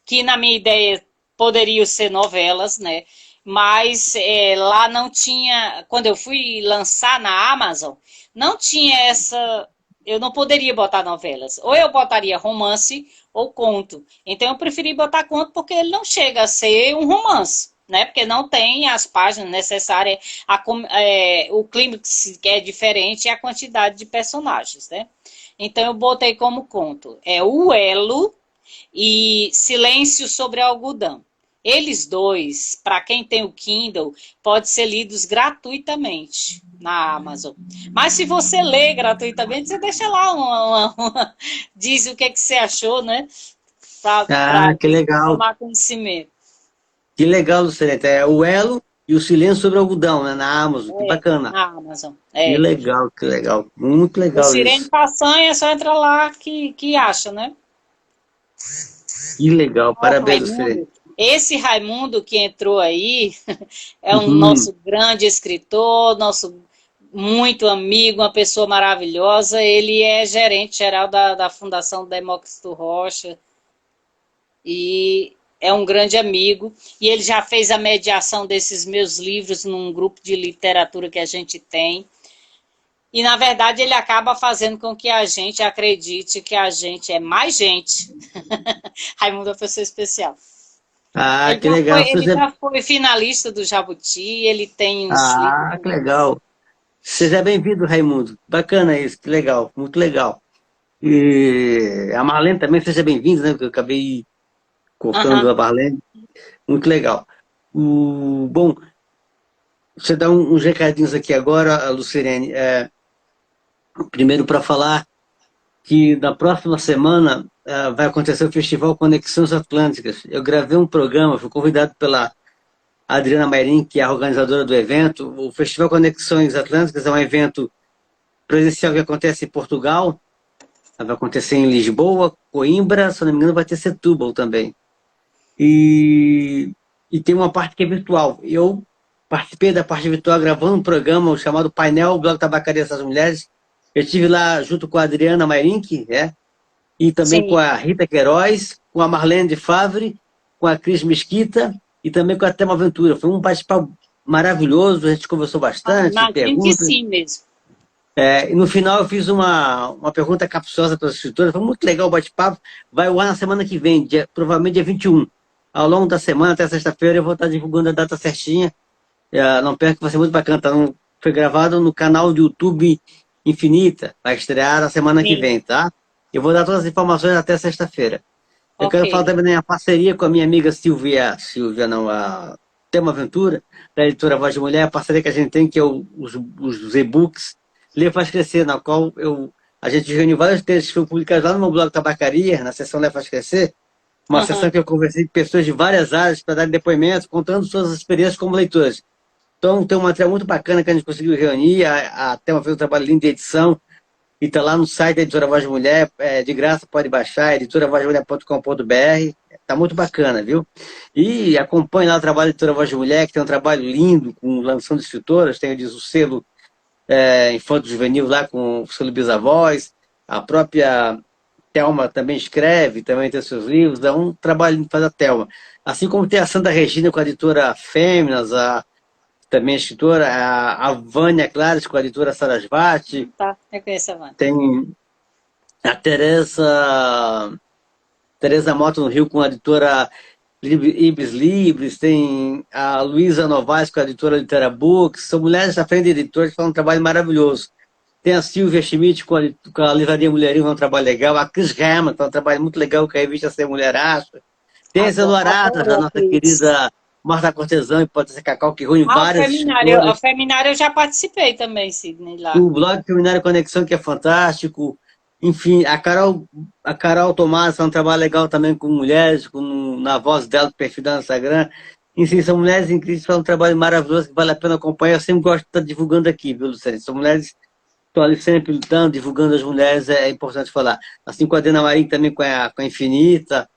que na minha ideia poderiam ser novelas, né? Mas lá não tinha, quando eu fui lançar na Amazon, não tinha essa, eu não poderia botar novelas. Ou eu botaria romance ou conto. Então eu preferi botar conto porque ele não chega a ser um romance, né? Porque não tem as páginas necessárias, o clímax que é diferente e a quantidade de personagens, né? Então eu botei como conto. É o Elo e Silêncio sobre Algodão. Eles dois, para quem tem o Kindle, pode ser lidos gratuitamente na Amazon. Mas se você lê gratuitamente, você deixa lá diz o que você achou, né? Para Ah, que legal. tomar conhecimento. Que legal, Lucereta. É o Elo e o Silêncio sobre o Algodão, né? Na Amazon. Que bacana. Na Amazon. Que legal, que legal. Muito O legal Sirene isso. Passanha é só entrar lá que acha, né? Que legal. O Parabéns, Lucereta. Raimundo, esse Raimundo que entrou aí é um Uhum. nosso grande escritor, nosso muito amigo, uma pessoa maravilhosa. Ele é gerente geral da Fundação Demócrito Rocha e é um grande amigo. E ele já fez a mediação desses meus livros num grupo de literatura que a gente tem. E, na verdade, ele acaba fazendo com que a gente acredite que a gente é mais gente. Raimundo é uma pessoa especial. Ah, que legal. Ele já foi finalista do Jabuti, ele tem uns Ah, que livros. legal. Seja bem-vindo, Raimundo. Bacana isso, que legal, muito legal. E a Marlene também, seja bem-vinda, né? Porque eu acabei cortando Aham, a Marlene. Muito legal. Bom, você dá uns recadinhos aqui agora, Lucirene. Primeiro para falar que na próxima semana vai acontecer o Festival Conexões Atlânticas. Eu gravei um programa, fui convidado pela Adriana Mairim, que é a organizadora do evento. O Festival Conexões Atlânticas é um evento presencial que acontece em Portugal, vai acontecer em Lisboa, Coimbra, se não me engano vai ter Setúbal também. E tem uma parte que é virtual. Eu participei da parte virtual gravando um programa chamado Painel Blog Tabacaria das Mulheres. Eu estive lá junto com a Adriana Mairink, e também com sim. a Rita Queiroz, com a Marlene de Favre, com a Cris Mesquita e também com a Tema Aventura. Foi um bate-papo maravilhoso, a gente conversou bastante, Imagino que perguntas. sim mesmo. E no final eu fiz uma pergunta capciosa para as escritoras, foi muito legal o bate-papo. Vai ao ar na semana que vem, provavelmente dia 21. Ao longo da semana, até sexta-feira, eu vou estar divulgando a data certinha. Não perca, vai ser muito bacana. Foi gravado no canal do YouTube Infinita, vai estrear na semana que Sim, vem, tá? Eu vou dar todas as informações até sexta-feira. Eu ok. quero falar também da minha parceria com a minha amiga Silvia não, a Tema Aventura, da editora Voz de Mulher, a parceria que a gente tem, que é os e-books Ler Faz Crescer, na qual a gente reuniu vários textos que foram publicados lá no meu blog Tabacaria, na seção Ler Faz Crescer, uma sessão Aham, que eu conversei com pessoas de várias áreas para dar depoimentos, contando suas experiências como leitoras. Então, tem um material muito bacana que a gente conseguiu reunir, a Tema fez um trabalho lindo de edição, e está lá no site da Editora Voz de Mulher, de graça, pode baixar, editoravozdeMulher.com.br. Está muito bacana, viu? E acompanhe lá o trabalho da Editora Voz de Mulher, que tem um trabalho lindo, com lançando escritoras, tem o selo Infanto Juvenil lá, com o selo Bisavós, a própria Thelma também escreve, também tem seus livros, é um trabalho que faz a Thelma. Assim como tem a Santa Regina com a editora Fêminas, também a escritora, a Vânia Clares com a editora Sarasvati, tá, eu conheço a Wanda. tem a Tereza Mota no Rio com a editora Ibis Libris, tem a Luísa Novaes com a editora Litera Books, são mulheres à frente de editores que fazem um trabalho maravilhoso. Tem a Silvia Schmidt com a Livraria Mulherinho, um trabalho legal, a Chris Hammond, que é um trabalho muito legal com a revista Ser Mulher Acha. Tem a Isadora da Adoro a nossa Cris. querida Marta Cortesão e Pode Ser Cacau, que reúne várias A escritoras. Feminário eu já participei também, Sidney, lá. O blog Seminário Conexão, que é fantástico. Enfim, a Carol Tomás faz um trabalho legal também com mulheres, na voz dela, do perfil dela no Instagram. Enfim, são mulheres incríveis que fazem um trabalho maravilhoso que vale a pena acompanhar. Eu sempre gosto de estar divulgando aqui, viu, Luciane? São mulheres que estão ali sempre lutando, divulgando as mulheres, é importante falar. Assim com a Dena Marim, também com a Infinita,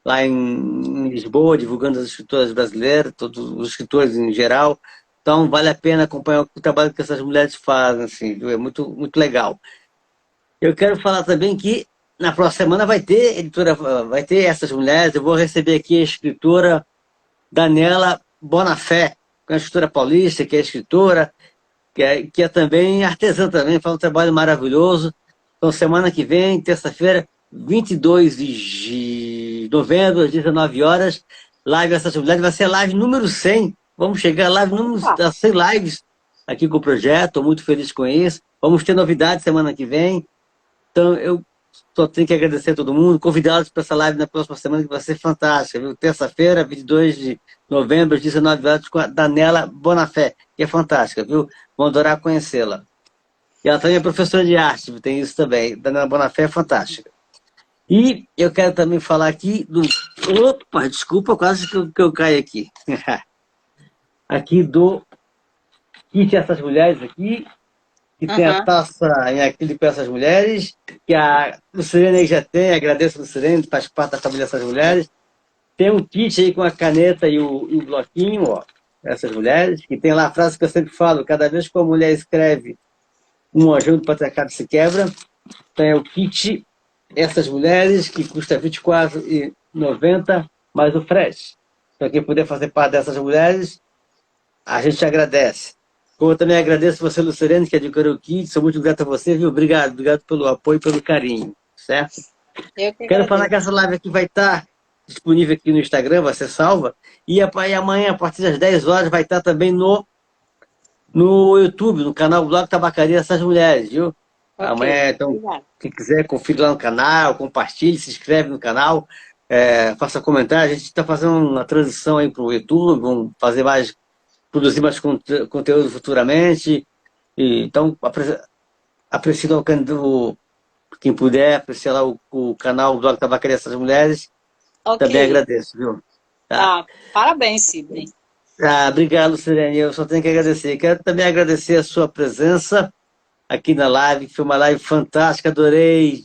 lá em Lisboa, divulgando as escritoras brasileiras, todos os escritores em geral. Então, vale a pena acompanhar o trabalho que essas mulheres fazem, assim, viu? É muito, muito legal. Eu quero falar também que na próxima semana vai ter editora, vai ter essas mulheres. Eu vou receber aqui a escritora Daniela Bonafé, que é uma escritora paulista, que é escritora, que é também artesã também, faz um trabalho maravilhoso. Então, semana que vem, terça-feira, 22 de novembro, às 19 horas, live Essas Mulheres, vai ser a live número 100. Vamos chegar à live número a 100 lives aqui com o projeto, estou muito feliz com isso. Vamos ter novidades semana que vem. Então, eu só tenho que agradecer a todo mundo, convidá-los para essa live na próxima semana, que vai ser fantástica, viu? Terça-feira, 22 de novembro, às 19 horas, com a Daniela Bonafé, que é fantástica, viu? Vão adorar conhecê-la. E ela também é professora de arte, tem isso também. Daniela Bonafé é fantástica. E eu quero também falar aqui do... Opa, desculpa, quase que eu caio aqui. Aqui do kit Essas Mulheres aqui, que tem a taça em acrílico para essas mulheres, que a Lucilene aí já tem, agradeço a Lucilene, faz parte da família Essas Mulheres. Tem um kit aí com a caneta e o bloquinho, ó, essas mulheres, que tem lá a frase que eu sempre falo, cada vez que uma mulher escreve um ajuda para patriarcado se quebra. Então é o kit Essas Mulheres, que custa R$ 24,90 mais o frete. Então quem puder fazer parte dessas mulheres, a gente agradece. Como eu também agradeço você, Lucilene, que adquiriu o kit, sou muito grato a você, viu? Obrigado pelo apoio e pelo carinho, certo? Quero falar que essa live aqui vai estar disponível aqui no Instagram, vai ser salva, e amanhã, a partir das 10 horas, vai estar também no YouTube, no canal Blog Tabacaria Essas Mulheres, viu? Amanhã, então, quem quiser, confira lá no canal, compartilhe, se inscreve no canal, faça comentário. A gente está fazendo uma transição aí para o YouTube, vamos produzir mais conteúdo futuramente. Então, aprecie quem puder, apreciar lá o canal Blog Tabacaria Essas Mulheres. Também agradeço, viu? Tá. Parabéns, Sidney. Obrigado, Lucilene. Eu só tenho que agradecer. Quero também agradecer a sua presença aqui na live, que foi uma live fantástica. Adorei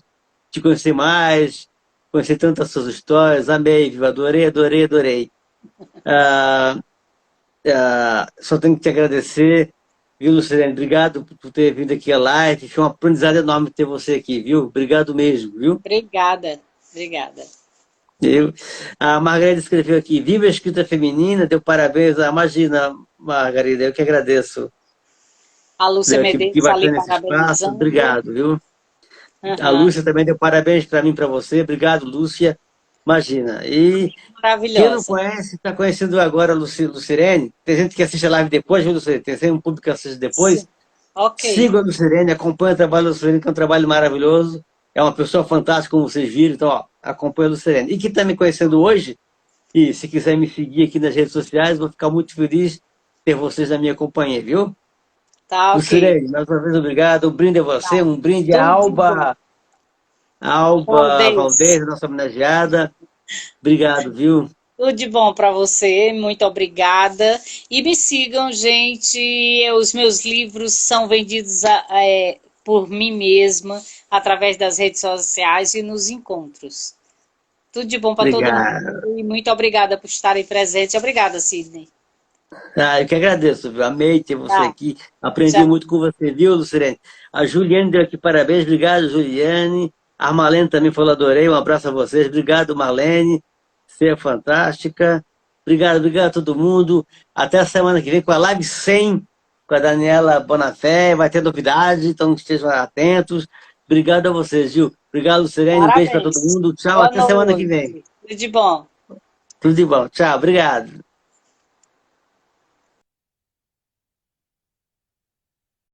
te conhecer mais, conhecer tantas suas histórias. Amei, viu? Adorei. Só tenho que te agradecer, viu, Lucilene? Obrigado por ter vindo aqui à live. Foi um aprendizado enorme ter você aqui, viu? Obrigado mesmo, viu? Obrigada. A Margarida escreveu aqui, viva a escrita feminina, deu parabéns. Imagina, Margarida, eu que agradeço. A Lúcia Medeiros ali parabenizando. Obrigado, viu? A Lúcia também deu parabéns para mim e para você. Obrigado, Lúcia. Imagina. E maravilhosa. Quem não conhece, está conhecendo agora a Lucilene. Tem gente que assiste a live depois, viu, Lucilene? Tem um público que assiste depois. Siga a Lucilene, acompanhe o trabalho da Lucilene, que é um trabalho maravilhoso. É uma pessoa fantástica, como vocês viram. Então, ó, acompanhe a Lucilene. E quem está me conhecendo hoje, e se quiser me seguir aqui nas redes sociais, vou ficar muito feliz de ter vocês na minha companhia, viu? Tá, Lucilene, mais uma vez, obrigado. Um brinde a você, um brinde a Alba Valdez, nossa homenageada. Obrigado, viu? Tudo de bom para você, muito obrigada. E me sigam, gente. Os meus livros são vendidos por mim mesma, através das redes sociais e nos encontros. Tudo de bom para todo mundo. E muito obrigada por estarem presentes. Obrigada, Sidney. Eu que agradeço, viu? Amei ter você aqui. Aprendi muito com você, viu, Lucilene? A Juliane deu aqui parabéns. Obrigado, Juliane. A Marlene também falou, adorei. Um abraço a vocês. Obrigado, Marlene. Você é fantástica. Obrigado a todo mundo. Até a semana que vem com a live 100 com a Daniela Bonafé. Vai ter novidade, então estejam atentos. Obrigado a vocês, viu? Obrigado, Lucilene. Um beijo para todo mundo. Tchau, até semana que vem. Tudo de bom. Tudo de bom. Tchau, obrigado.